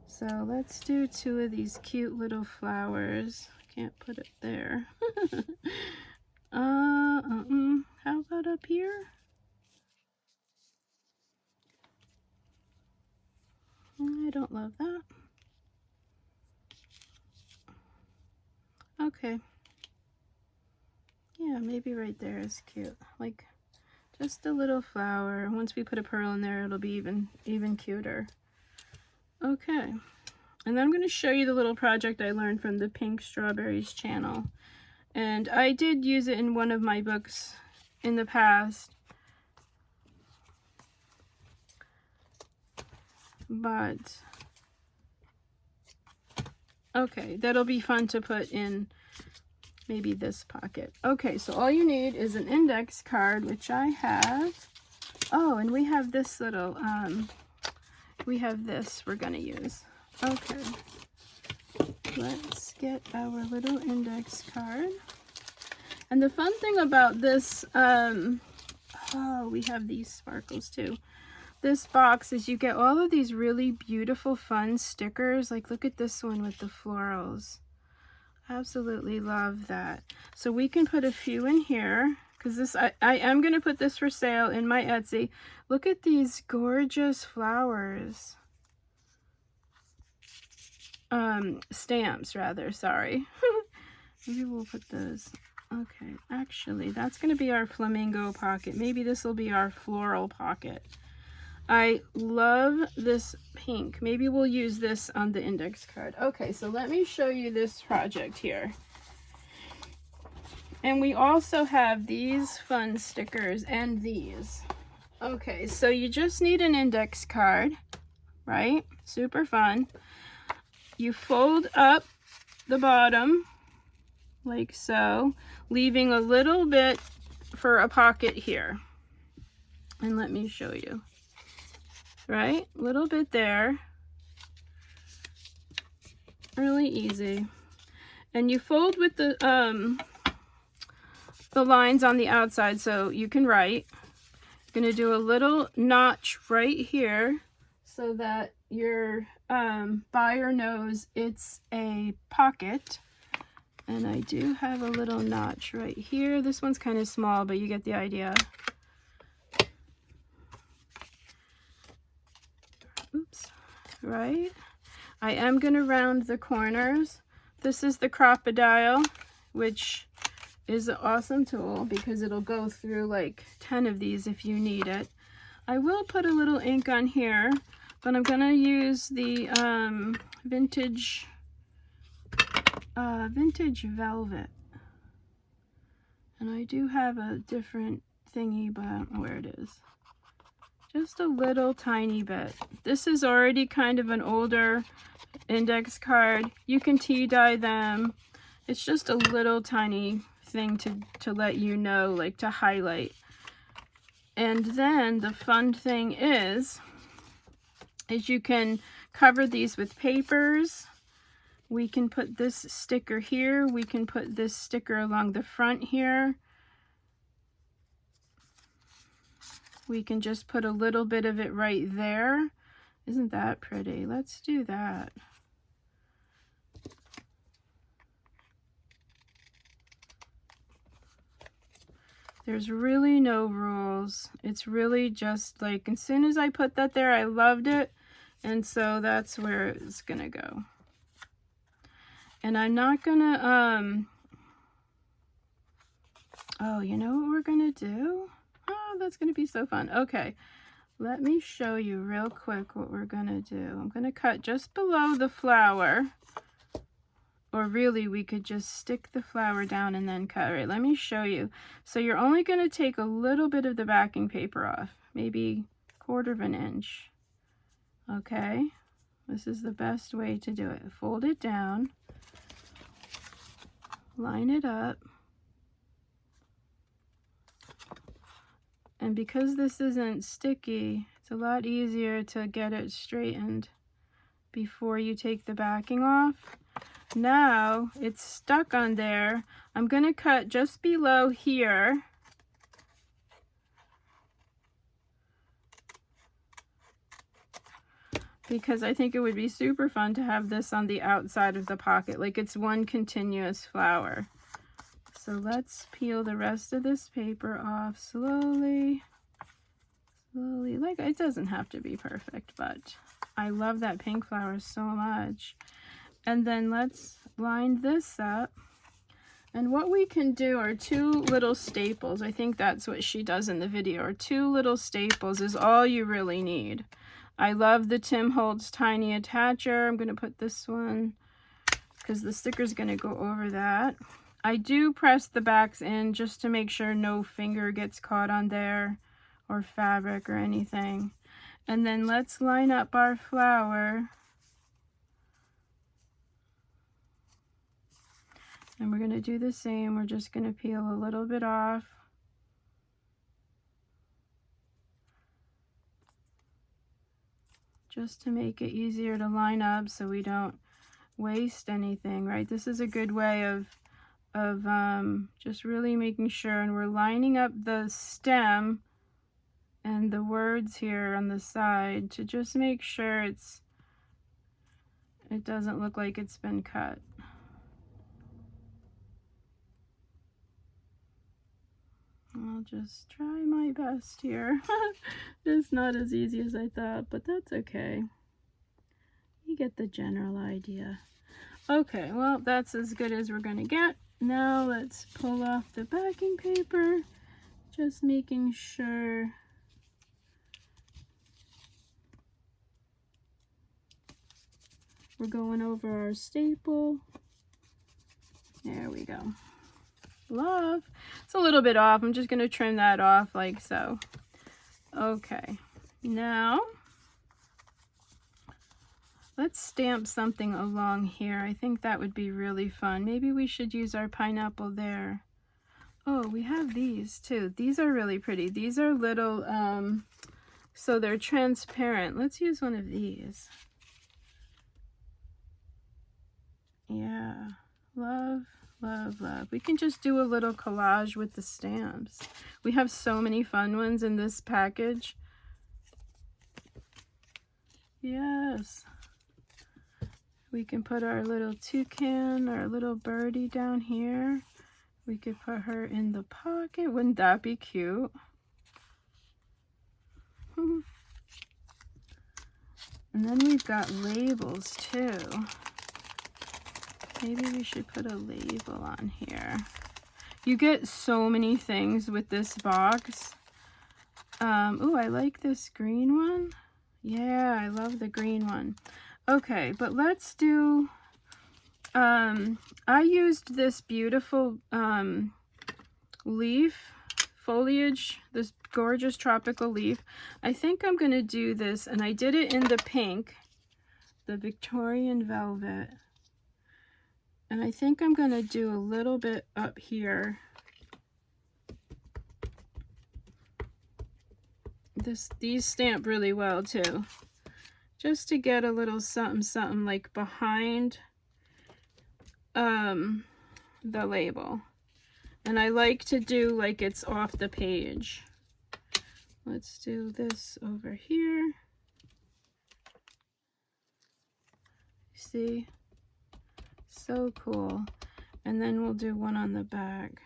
So let's do 2 of these cute little flowers. Can't put it there. How about up here? I don't love that. Okay. Yeah, maybe right there is cute. Like just a little flower. Once we put a pearl in there, it'll be even cuter. Okay. And then I'm going to show you the little project I learned from the Pink Strawberries channel. And I did use it in one of my books in the past. But okay, that'll be fun to put in maybe this pocket. Okay, so all you need is an index card, which I have. Oh, and we have this little, we have this we're gonna use. Okay, let's get our little index card. And the fun thing about this, oh, we have these sparkles too. This box is you get all of these really beautiful, fun stickers. Like, look at this one with the florals. Absolutely love that. So we can put a few in here, because this I am going to put this for sale in my Etsy. Look at these gorgeous flowers. Stamps rather, sorry. Maybe we'll put those. Okay, actually that's going to be our flamingo pocket. Maybe this will be our floral pocket. I love this pink. Maybe we'll use this on the index card. Okay, so let me show you this project here. And we also have these fun stickers and these. Okay, so you just need an index card, right? Super fun. You fold up the bottom like so, leaving a little bit for a pocket here. And let me show you. Right, little bit there, really easy. And you fold with the lines on the outside so you can write. You're gonna do a little notch right here so that your buyer knows it's a pocket. And I do have a little notch right here. This one's kind of small, but you get the idea. Oops, right? I am going to round the corners. This is the Crocodile, which is an awesome tool because it'll go through like 10 of these if you need it. I will put a little ink on here, but I'm going to use the vintage velvet. And I do have a different thingy, but I don't know where it is. Just a little tiny bit. This is already kind of an older index card. You can tea dye them. It's just a little tiny thing to let you know, like to highlight. And then the fun thing is you can cover these with papers. We can put this sticker here. We can put this sticker along the front here. We can just put a little bit of it right there. Isn't that pretty? Let's do that. There's really no rules. It's really just like, as soon as I put that there, I loved it. And so that's where it's gonna go. And I'm not gonna, oh, you know what we're gonna do? Oh, that's going to be so fun. Okay, let me show you real quick what we're going to do. I'm going to cut just below the flower. Or really, we could just stick the flower down and then cut. All right, let me show you. So you're only going to take a little bit of the backing paper off. Maybe 1/4 of an inch. Okay, this is the best way to do it. Fold it down. Line it up. And because this isn't sticky, it's a lot easier to get it straightened before you take the backing off. Now it's stuck on there. I'm going to cut just below here because I think it would be super fun to have this on the outside of the pocket, like it's one continuous flower. So let's peel the rest of this paper off slowly. Slowly, like it doesn't have to be perfect, but I love that pink flower so much. And then let's line this up. And what we can do are 2 little staples. I think that's what she does in the video. Or 2 little staples is all you really need. I love the Tim Holtz Tiny Attacher. I'm going to put this one because the sticker's going to go over that. I do press the backs in just to make sure no finger gets caught on there or fabric or anything. And then let's line up our flower. And we're going to do the same. We're just going to peel a little bit off. Just to make it easier to line up so we don't waste anything, right? This is a good way of just really making sure, and we're lining up the stem and the words here on the side to just make sure it doesn't look like it's been cut. I'll just try my best here. It's not as easy as I thought, but that's okay. You get the general idea. Okay, well, that's as good as we're going to get. Now let's pull off the backing paper, just making sure we're going over our staple. There we go. Love. It's a little bit off. I'm just going to trim that off like so. Okay. Now, let's stamp something along here. I think that would be really fun. Maybe we should use our pineapple there. Oh, we have these too. These are really pretty. These are little, so they're transparent. Let's use one of these. Yeah. Love. Love, love. We can just do a little collage with the stamps. We have so many fun ones in this package. Yes. We can put our little toucan, our little birdie down here. We could put her in the pocket. Wouldn't that be cute? And then we've got labels too. Maybe we should put a label on here. You get so many things with this box. Oh, I like this green one. Yeah, I love the green one. Okay, but let's do, I used this beautiful leaf, foliage, this gorgeous tropical leaf. I think I'm going to do this, and I did it in the pink, the Victorian velvet. And I think I'm going to do a little bit up here. These stamp really well too. Just to get a little something something like behind the label. And I like to do like it's off the page. Let's do this over here. See? So cool. And then we'll do one on the back.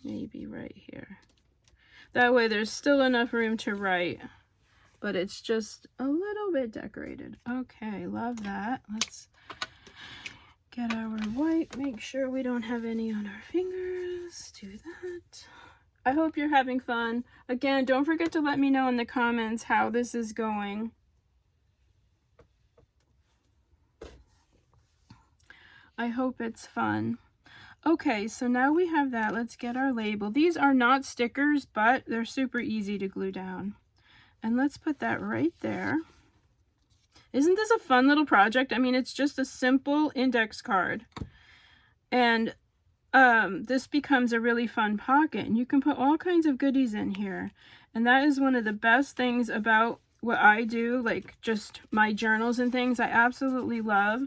Maybe right here. That way there's still enough room to write, but it's just a little bit decorated. Okay, love that. Let's get our white. Make sure we don't have any on our fingers. Do that. I hope you're having fun. Again, don't forget to let me know in the comments how this is going. I hope it's fun. Okay, so now we have that. Let's get our label. These are not stickers, but they're super easy to glue down. And let's put that right there. Isn't this a fun little project? I mean, it's just a simple index card. And this becomes a really fun pocket. And you can put all kinds of goodies in here. And that is one of the best things about what I do, like just my journals and things. I absolutely love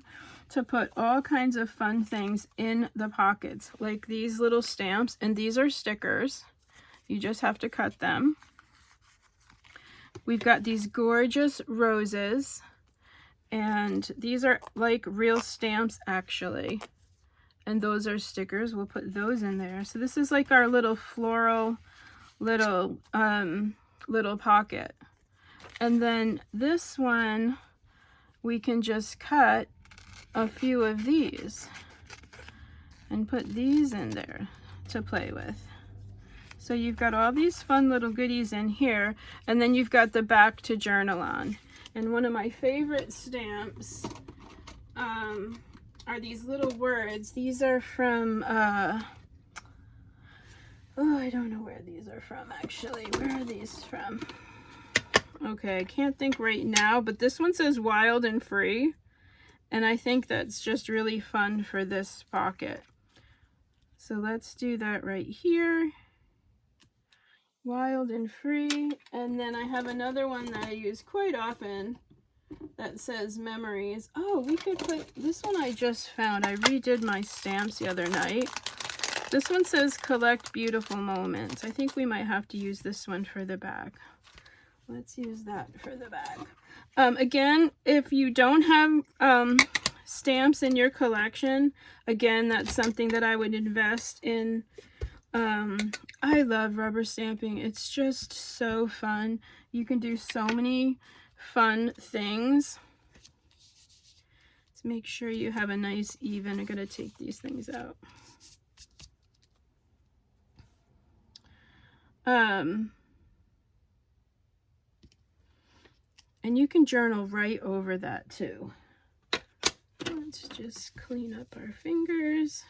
to put all kinds of fun things in the pockets, like these little stamps, and these are stickers. You just have to cut them. we've got these gorgeous roses, and these are like real stamps actually. And those are stickers. We'll put those in there. So this is like our little floral little pocket. And then this one, we can just cut a few of these and put these in there to play with. So you've got all these fun little goodies in here, and then you've got the back to journal on. And one of my favorite stamps are these little words. These are from, oh, I don't know where these are from actually. Where are these from? Okay, I can't think right now, but this one says wild and free. And I think that's just really fun for this pocket. So let's do that right here. Wild and free. And then I have another one that I use quite often that says memories. Oh, we could put this one. I just found. I redid my stamps the other night. This one says collect beautiful moments. I think we might have to use this one for the back. Let's use that for the back. Again, if you don't have stamps in your collection, again, that's something that I would invest in. I love rubber stamping. It's just so fun. You can do so many fun things. Let's make sure you have a nice even. I'm gonna take these things out. And you can journal right over that too. Let's just clean up our fingers.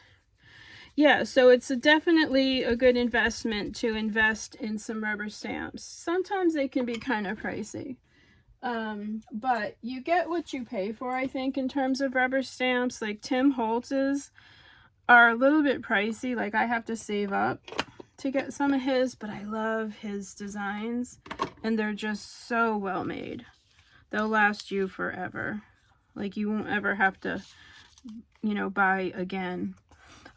Yeah, so it's definitely a good investment to invest in some rubber stamps. Sometimes they can be kind of pricey, but you get what you pay for, I think, in terms of rubber stamps. Like Tim Holtz's are a little bit pricey. Like I have to save up to get some of his, but I love his designs, and they're just so well made. They'll last you forever. Like you won't ever have to, you know, buy again.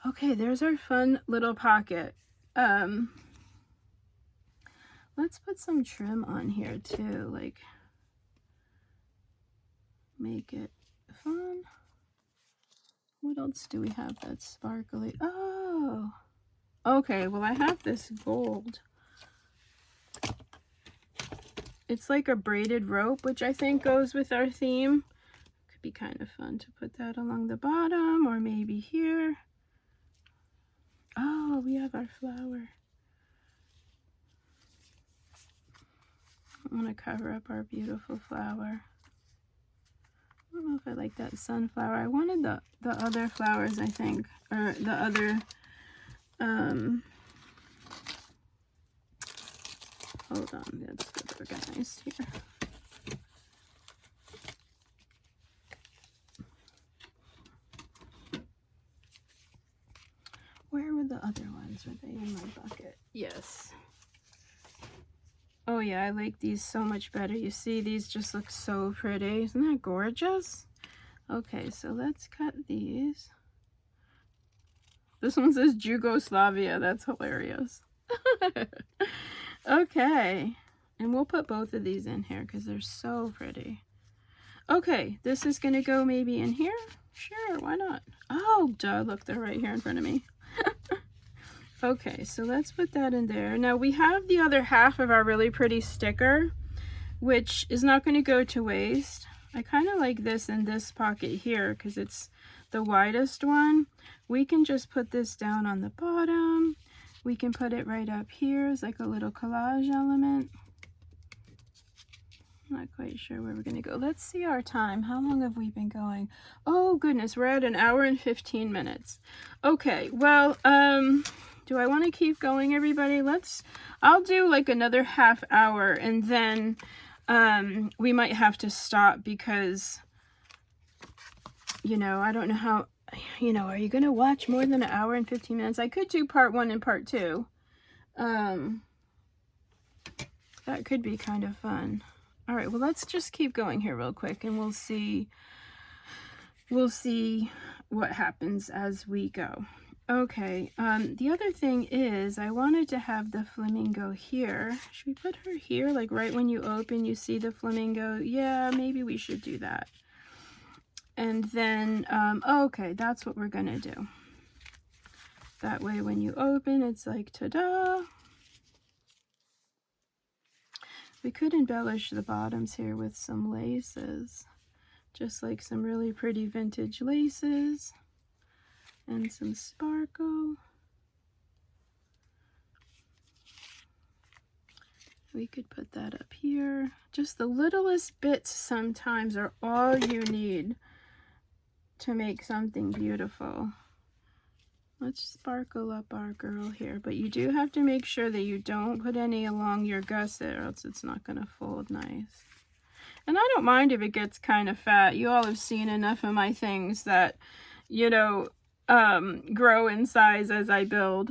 Okay, there's our fun little pocket. Let's put some trim on here too, like make it fun. What else do we have that's sparkly? Oh, okay, well I have this gold. It's like a braided rope, which I think goes with our theme. Could be kind of fun to put that along the bottom, or maybe here. Oh, we have our flower. I want to cover up our beautiful flower. I don't know if I like that sunflower. I wanted the other flowers, I think, or the other, hold on, let's get organized here. Where were the other ones? Were they in my bucket? Yes. Oh yeah, I like these so much better. You see, these just look so pretty. Isn't that gorgeous? Okay, so let's cut these. This one says Yugoslavia. That's hilarious. Okay, and we'll put both of these in here because they're so pretty. Okay, this is gonna go maybe in here. Sure, why not? Oh, duh, look, they're right here in front of me. Okay, so let's put that in there. Now we have the other half of our really pretty sticker, which is not going to go to waste. I kind of like this in this pocket here because it's the widest one. We can just put this down on the bottom. We can put it right up here as like a little collage element. I'm not quite sure where we're going to go. Let's see our time. How long have we been going? Oh goodness, we're at 1 hour and 15 minutes. Okay, well, do I want to keep going, everybody? I'll do like another half hour, and then we might have to stop because, you know, I don't know how, you know, are you going to watch more than 1 hour and 15 minutes? I could do part 1 and part 2. That could be kind of fun. All right, well, let's just keep going here real quick, and we'll see what happens as we go. Okay, the other thing is I wanted to have the flamingo here. Should we put her here? Like right when you open, you see the flamingo? Yeah, maybe we should do that. And then, okay, that's what we're gonna do. That way when you open, it's like, ta-da! We could embellish the bottoms here with some laces. Just like some really pretty vintage laces. And some sparkle. We could put that up here. Just the littlest bits sometimes are all you need to make something beautiful. Let's sparkle up our girl here, but you do have to make sure that you don't put any along your gusset or else it's not going to fold nice. And I don't mind if it gets kind of fat. You all have seen enough of my things that, you know, grow in size as I build.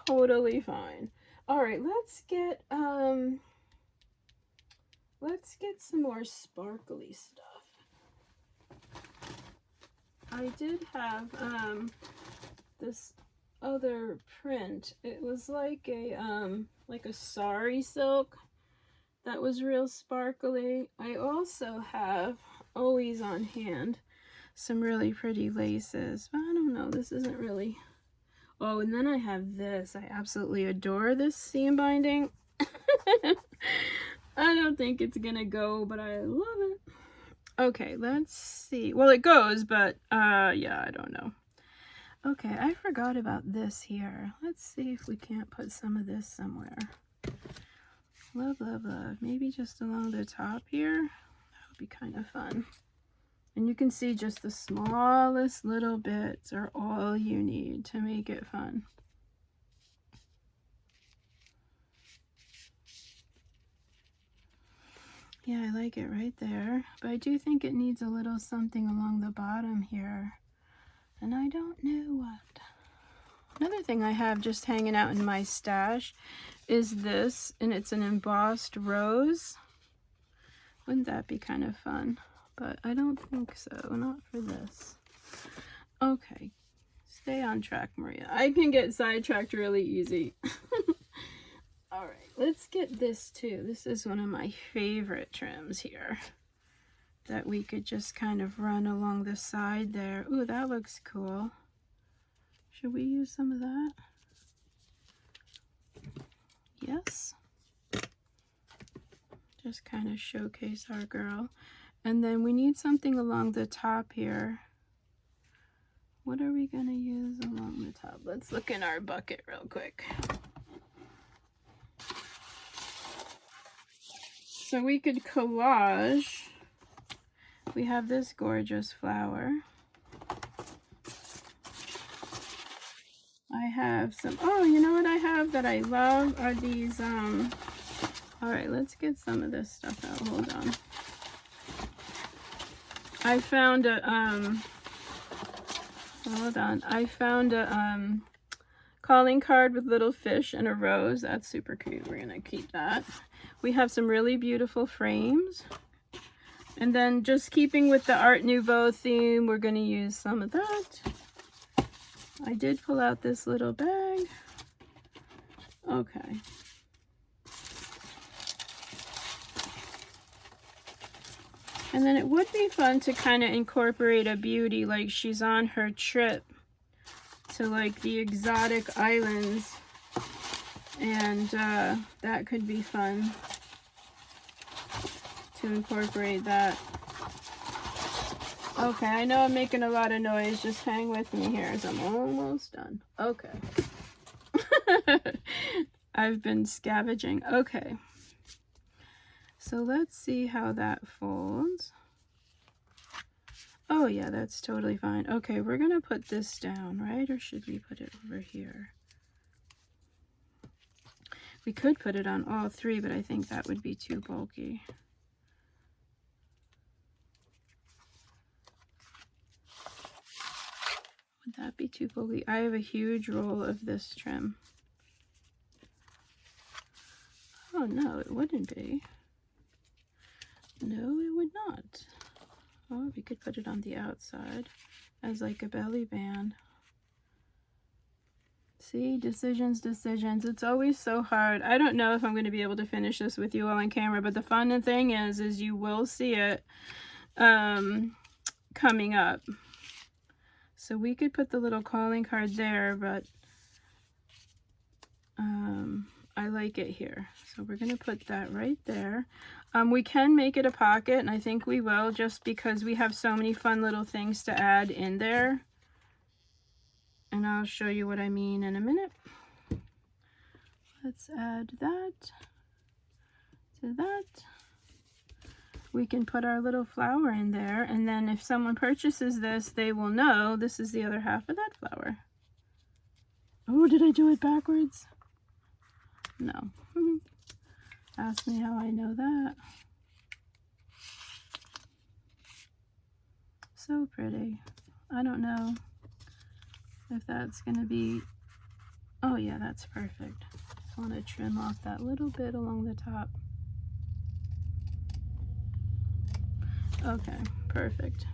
Totally fine. All right, let's get some more sparkly stuff. I did have this other print. It was like a sari silk that was real sparkly. I also have, always on hand, some really pretty laces. But I don't know, this isn't really... Oh, and then I have this. I absolutely adore this seam binding. I don't think it's gonna go, but I love it. Okay, let's see. Well, it goes, but yeah, I don't know. Okay, I forgot about this here. Let's see if we can't put some of this somewhere. Love, love, love. Maybe just along the top here. That would be kind of fun. And you can see just the smallest little bits are all you need to make it fun. Yeah, I like it right there. But I do think it needs a little something along the bottom here. And I don't know what. Another thing I have just hanging out in my stash is this. And it's an embossed rose. Wouldn't that be kind of fun? But I don't think so. Not for this. Okay. Stay on track, Maria. I can get sidetracked really easy. Alright, let's get this too. This is one of my favorite trims here that we could just kind of run along the side there. Ooh, that looks cool. Should we use some of that? Yes. Just kind of showcase our girl. And then we need something along the top here. What are we going to use along the top? Let's look in our bucket real quick. So we could collage. We have this gorgeous flower. I have some, oh, you know what I have that I love are these, all right, let's get some of this stuff out. Hold on. I found a, hold on. I found a, calling card with little fish and a rose. That's super cute. We're going to keep that. We have some really beautiful frames. And then just keeping with the Art Nouveau theme, we're going to use some of that. I did pull out this little bag. Okay. And then it would be fun to kind of incorporate a beauty like she's on her trip to like the exotic islands. And that could be fun to incorporate that. Okay, I know I'm making a lot of noise. Just hang with me here as I'm almost done. Okay. I've been scavenging. Okay. So let's see how that folds. Oh yeah, that's totally fine. Okay, we're going to put this down, right? Or should we put it over here? We could put it on all three, but I think that would be too bulky. Would that be too bulky? I have a huge roll of this trim. Oh no, it wouldn't be. No, it would not. Oh, we could put it on the outside as like a belly band. See, decisions. It's always so hard. I don't know if I'm going to be able to finish this with you all on camera, but the fun thing is you will see it coming up. So we could put the little calling card there, but I like it here. So we're going to put that right there. We can make it a pocket, and I think we will, just because we have so many fun little things to add in there. And I'll show you what I mean in a minute. Let's add that to that. We can put our little flower in there, and then if someone purchases this, they will know this is the other half of that flower. Oh, did I do it backwards? No. Ask me how I know that. So pretty. I don't know if that's going to be... Oh yeah, that's perfect. I want to trim off that little bit along the top. Okay, perfect.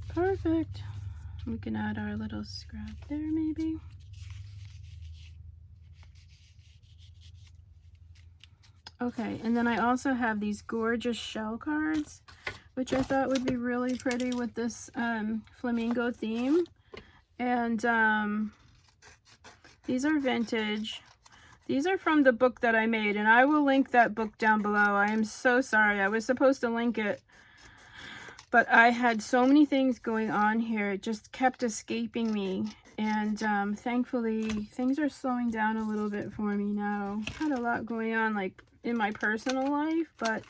Perfect. We can add our little scrap there maybe. Okay, and then I also have these gorgeous shell cards, which I thought would be really pretty with this flamingo theme. And these are vintage. These are from the book that I made, and I will link that book down below. I am so sorry. I was supposed to link it, but I had so many things going on here. It just kept escaping me. And thankfully, things are slowing down a little bit for me now. Had a lot going on, like, in my personal life, but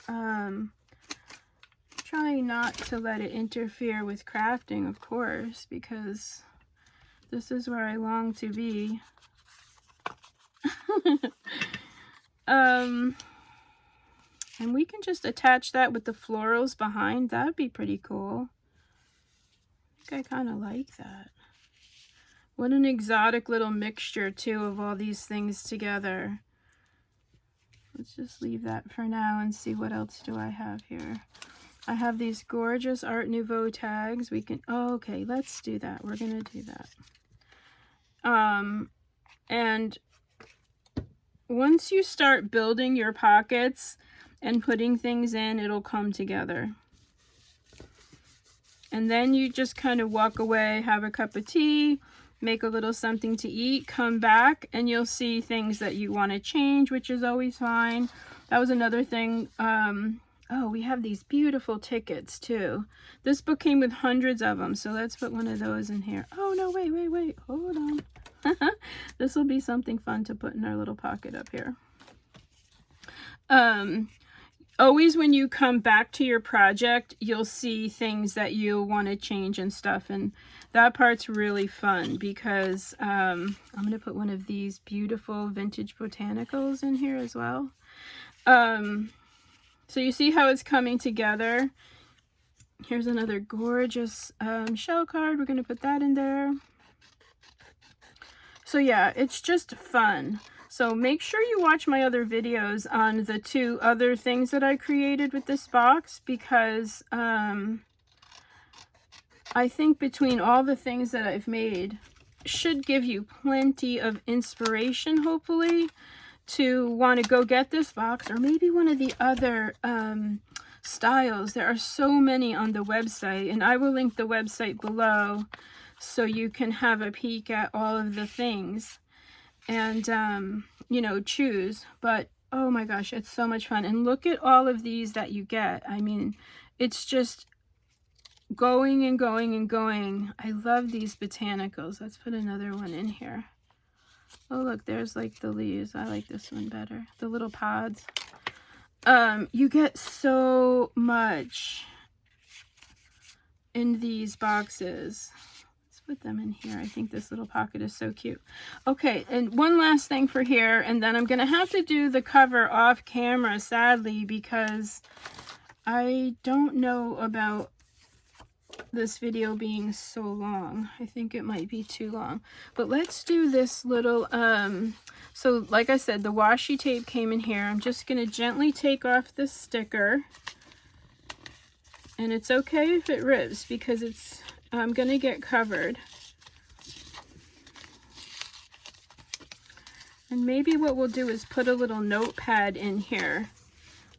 trying not to let it interfere with crafting, of course, because this is where I long to be. And we can just attach that with the florals behind. That'd be pretty cool. I think I kind of like that. What an exotic little mixture, too, of all these things together. Let's just leave that for now and see what else do I have here. I have these gorgeous Art Nouveau tags. We can... Oh, okay, let's do that. We're going to do that. And once you start building your pockets and putting things in, it'll come together. And then you just kind of walk away, have a cup of tea, make a little something to eat, come back, and you'll see things that you want to change, which is always fine. That was another thing. Oh, we have these beautiful tickets too. This book came with hundreds of them, so let's put one of those in here. Oh no, wait, hold on. This will be something fun to put in our little pocket up here. Always when you come back to your project, you'll see things that you want to change and stuff, and that part's really fun because I'm going to put one of these beautiful vintage botanicals in here as well. So you see how it's coming together. Here's another gorgeous shell card. We're going to put that in there. So yeah, it's just fun. So make sure you watch my other videos on the 2 other things that I created with this box, because I think between all the things that I've made should give you plenty of inspiration, hopefully, to want to go get this box or maybe one of the other styles. There are so many on the website, and I will link the website below so you can have a peek at all of the things and you know, choose. But oh my gosh, it's so much fun. And look at all of these that you get. I mean, it's just going and going and going. I love these botanicals. Let's put another one in here. Oh look, there's like the leaves. I like this one better, the little pods. You get so much in these boxes. Put them in here. I think this little pocket is so cute. Okay, and one last thing for here, and then I'm gonna have to do the cover off camera, sadly, because I don't know about this video being so long. I think it might be too long, but let's do this little so like I said, the washi tape came in here. I'm just gonna gently take off this sticker, and it's okay if it rips because it's I'm gonna get covered. And maybe what we'll do is put a little notepad in here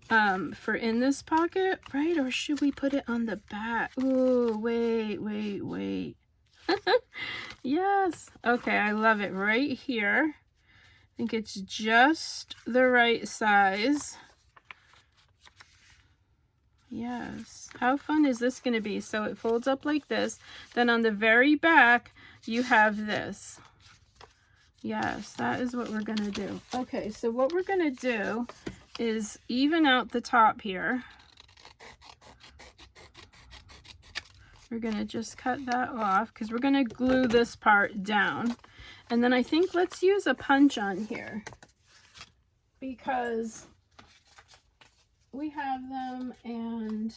for in this pocket, right? Or should we put it on the back? Ooh, wait. Yes. Okay, I love it right here. I think it's just the right size. Yes. How fun is this going to be? So it folds up like this. Then on the very back, you have this. Yes, that is what we're going to do. Okay, so what we're going to do is even out the top here. We're going to just cut that off because we're going to glue this part down. And then I think let's use a punch on here because we have them and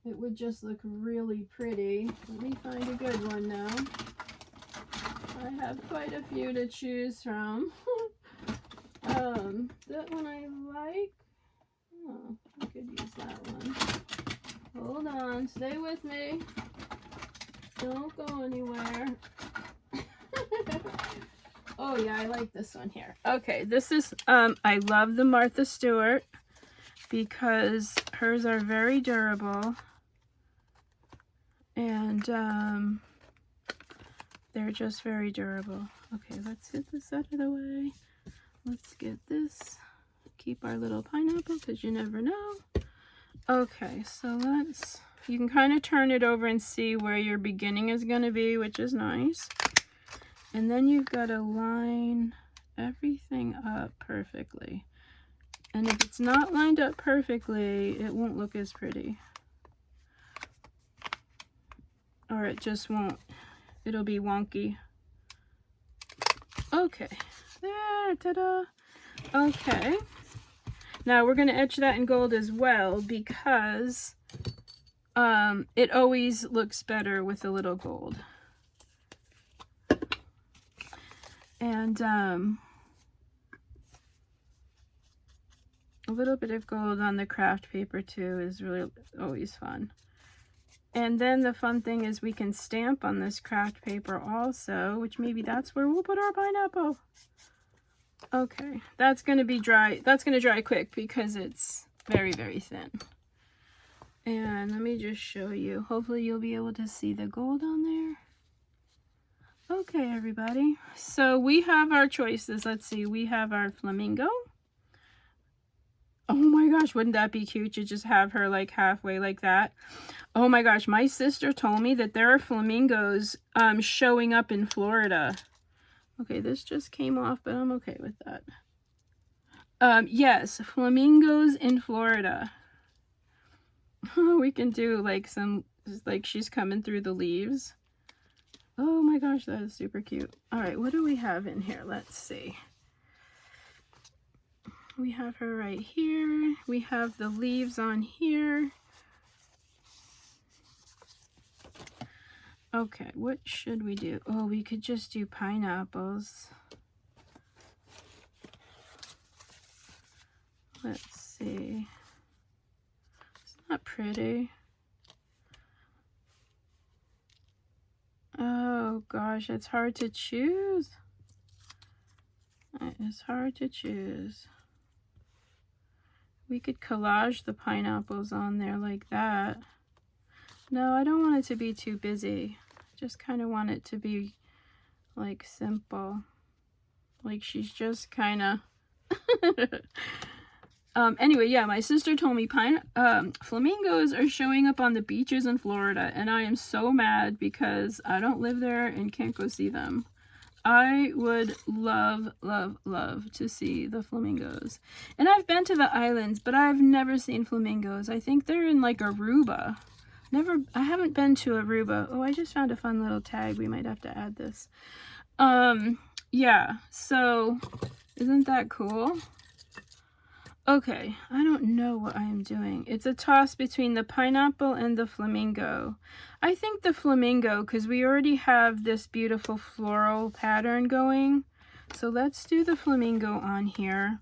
it would just look really pretty. Let me find a good one now. I have quite a few to choose from. That one I like. Oh, I could use that one. Hold on, stay with me. Don't go anywhere. Oh yeah, I like this one here. Okay, this is, I love the Martha Stewart because hers are very durable. And they're just very durable. Okay, let's get this out of the way. Let's get this. Keep our little pineapple because you never know. Okay, so you can kind of turn it over and see where your beginning is going to be, which is nice. And then you've got to line everything up perfectly. And if it's not lined up perfectly, it won't look as pretty. Or it just won't. It'll be wonky. Okay. There, ta-da. Okay. Now we're going to etch that in gold as well because it always looks better with a little gold. And a little bit of gold on the craft paper too is really always fun. And then the fun thing is we can stamp on this craft paper also, which maybe that's where we'll put our pineapple. Okay, that's going to be dry. That's going to dry quick because it's very, very thin. And let me just show you. Hopefully you'll be able to see the gold on there. Okay, everybody. So we have our choices. Let's see. We have our flamingo. Oh my gosh, wouldn't that be cute to just have her like halfway like that? Oh my gosh, my sister told me that there are flamingos showing up in Florida. Okay, this just came off, but I'm okay with that. Yes, flamingos in Florida. We can do like like she's coming through the leaves. Oh my gosh, that is super cute. All right, what do we have in here? Let's see. We have her right here. We have the leaves on here. Okay, what should we do? Oh, we could just do pineapples. Let's see. It's not pretty. Oh gosh, it's hard to choose. It is hard to choose. We could collage the pineapples on there like that. No, I don't want it to be too busy. Just kind of want it to be like simple. Like she's just kind of anyway, yeah, my sister told me flamingos are showing up on the beaches in Florida, and I am so mad because I don't live there and can't go see them. I would love, love, love to see the flamingos. And I've been to the islands, but I've never seen flamingos. I think they're in like Aruba. I haven't been to Aruba. Oh, I just found a fun little tag. We might have to add this. Yeah, so isn't that cool? Okay, I don't know what I am doing. It's a toss between the pineapple and the flamingo. I think the flamingo, because we already have this beautiful floral pattern going. So let's do the flamingo on here.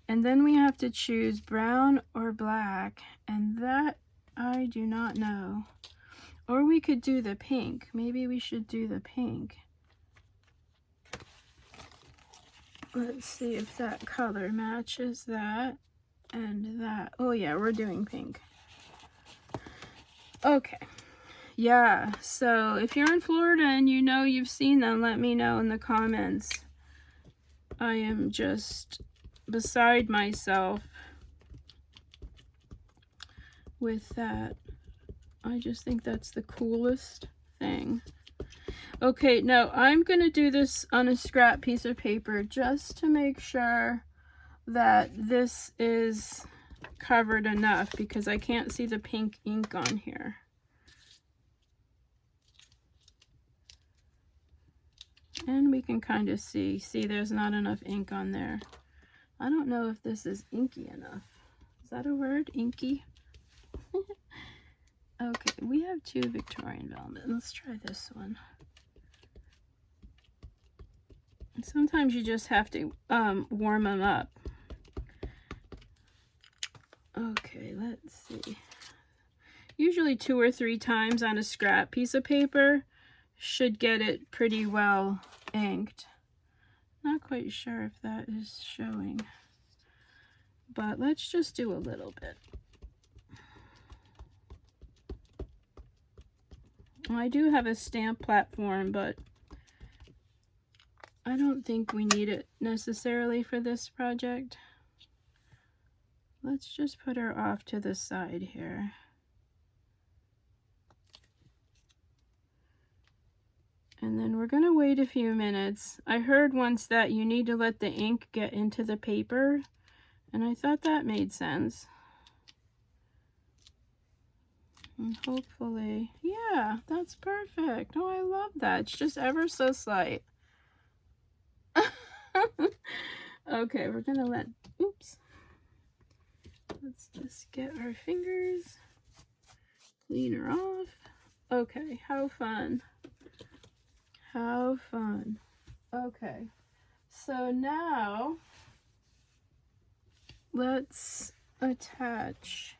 And then we have to choose brown or black. And that I do not know. Or we could do the pink. Maybe we should do the pink. Let's see if that color matches that and that. Oh yeah, we're doing pink. Okay. Yeah, so if you're in Florida and you know you've seen them, let me know in the comments. I am just beside myself with that. I just think that's the coolest thing. Okay, now I'm going to do this on a scrap piece of paper just to make sure that this is covered enough because I can't see the pink ink on here. And we can kind of see there's not enough ink on there. I don't know if this is inky enough. Is that a word? Inky? Okay, we have 2 Victorian velvet. Let's try this one. Sometimes you just have to warm them up. Okay, let's see. Usually 2 or 3 times on a scrap piece of paper should get it pretty well inked. Not quite sure if that is showing, but let's just do a little bit. I do have a stamp platform, but I don't think we need it necessarily for this project. Let's just put her off to the side here. And then we're going to wait a few minutes. I heard once that you need to let the ink get into the paper, and I thought that made sense. And hopefully, yeah, that's perfect. Oh, I love that. It's just ever so slight. Okay, we're going to let, oops. Let's just get our fingers, clean her off. Okay, how fun. How fun. Okay, so now let's attach.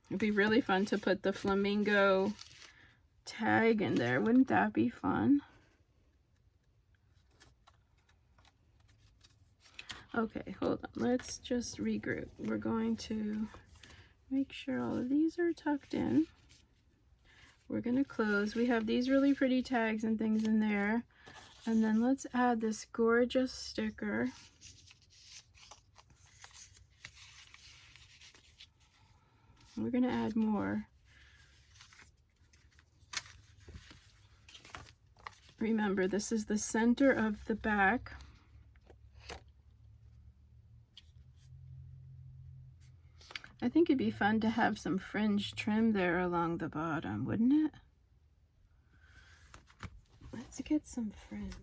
It'd be really fun to put the flamingo tag in there. Wouldn't that be fun? Okay, hold on. Let's just regroup. We're going to make sure all of these are tucked in. We're going to close. We have these really pretty tags and things in there. And then let's add this gorgeous sticker. We're going to add more. Remember, this is the center of the back. I think it'd be fun to have some fringe trim there along the bottom, wouldn't it? Let's get some fringe.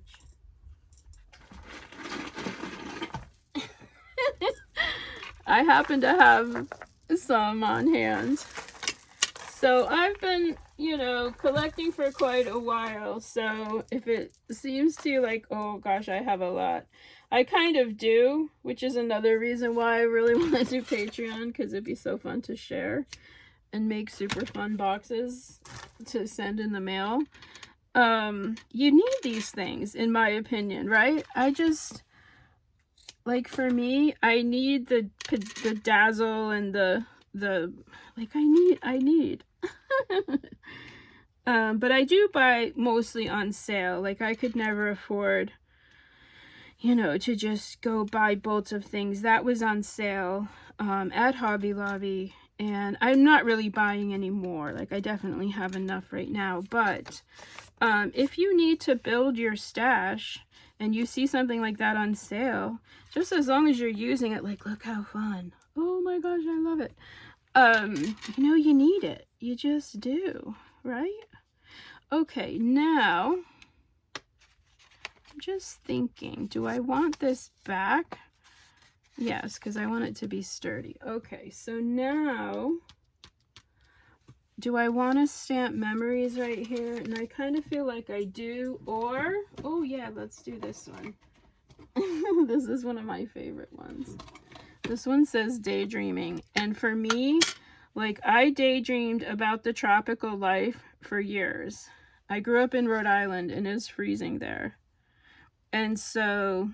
I happen to have some on hand. So I've been, you know, collecting for quite a while. So if it seems to you like, oh gosh, I have a lot, I kind of do, which is another reason why I really want to do Patreon, because it'd be so fun to share and make super fun boxes to send in the mail. You need these things, in my opinion, right? I just, like, for me, I need the dazzle and the like, I need. But I do buy mostly on sale. Like, I could never afford, you know, to just go buy bolts of things. That was on sale at Hobby Lobby, and I'm not really buying anymore. Like, I definitely have enough right now. But if you need to build your stash and you see something like that on sale, just as long as you're using it, like, look how fun. Oh my gosh, I love it. You know, you need it. You just do, right? Okay, now I'm just thinking, do I want this back? Yes, because I want it to be sturdy. Okay, so now, do I want to stamp memories right here? And I kind of feel like I do. Or, oh yeah, let's do this one. This is one of my favorite ones. This one says daydreaming. And for me, like, I daydreamed about the tropical life for years. I grew up in Rhode Island and it's freezing there. And so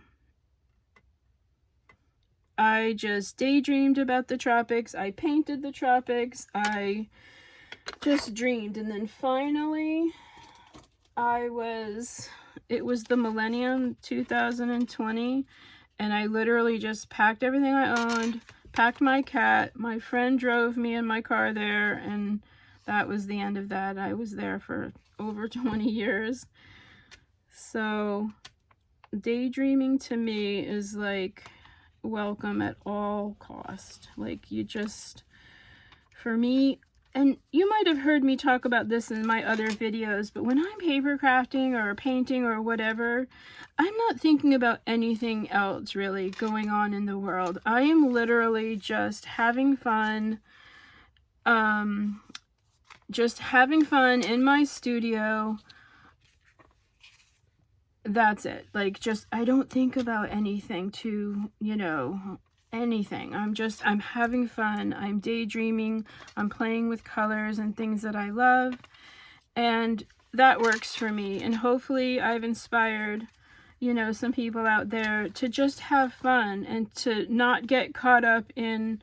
I just daydreamed about the tropics. I painted the tropics. I just dreamed. And then finally, it was the millennium 2020. And I literally just packed everything I owned, packed my cat. My friend drove me in my car there. And that was the end of that. I was there for over 20 years. So daydreaming to me is like welcome at all cost. Like, you just, for me, and you might have heard me talk about this in my other videos, but when I'm paper crafting or painting or whatever, I'm not thinking about anything else really going on in the world. I am literally just having fun, just having fun in my studio. That's it. Like, just, I don't think about anything to, you know, anything. I'm having fun. I'm daydreaming. I'm playing with colors and things that I love. And that works for me. And hopefully I've inspired, you know, some people out there to just have fun and to not get caught up in,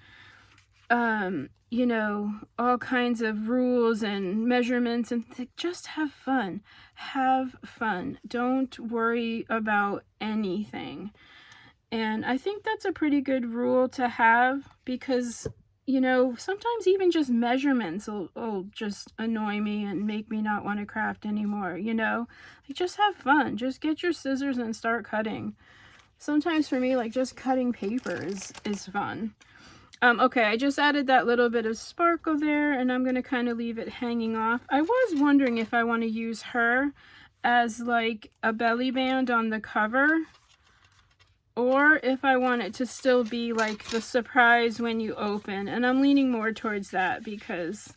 you know, all kinds of rules and measurements, and just have fun. Have fun. Don't worry about anything. And I think that's a pretty good rule to have, because, you know, sometimes even just measurements will just annoy me and make me not want to craft anymore, you know? Like, just have fun. Just get your scissors and start cutting. Sometimes for me, like, just cutting paper is fun. Okay, I just added that little bit of sparkle there, and I'm going to kind of leave it hanging off. I was wondering if I want to use her as like a belly band on the cover, or if I want it to still be like the surprise when you open. And I'm leaning more towards that because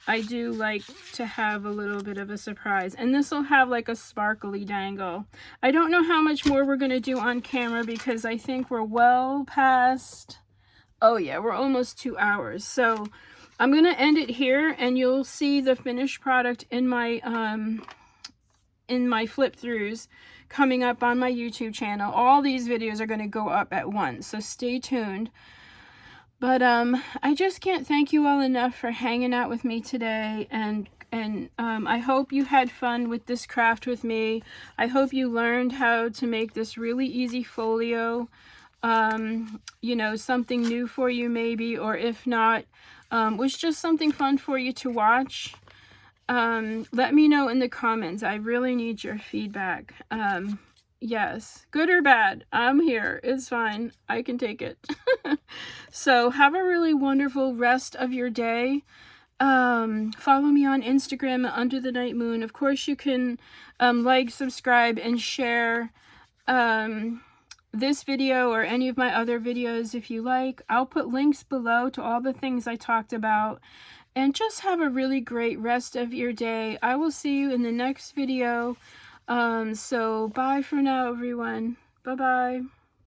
I do like to have a little bit of a surprise. And this will have like a sparkly dangle. I don't know how much more we're going to do on camera because I think we're well past... Oh yeah, we're almost 2 hours. So I'm going to end it here, and you'll see the finished product in my flip throughs coming up on my YouTube channel. All these videos are going to go up at once, so stay tuned. But I just can't thank you all enough for hanging out with me today, and I hope you had fun with this craft with me. I hope you learned how to make this really easy folio. You know, something new for you maybe, or if not, was just something fun for you to watch. Let me know in the comments. I really need your feedback. Yes, good or bad, I'm here. It's fine. I can take it. So have a really wonderful rest of your day. Follow me on Instagram at Underthenightmoon. Of course, you can like, subscribe, and share this video or any of my other videos if you like. I'll put links below to all the things I talked about. And just have a really great rest of your day. I will see you in the next video. So bye for now, everyone. Bye-bye.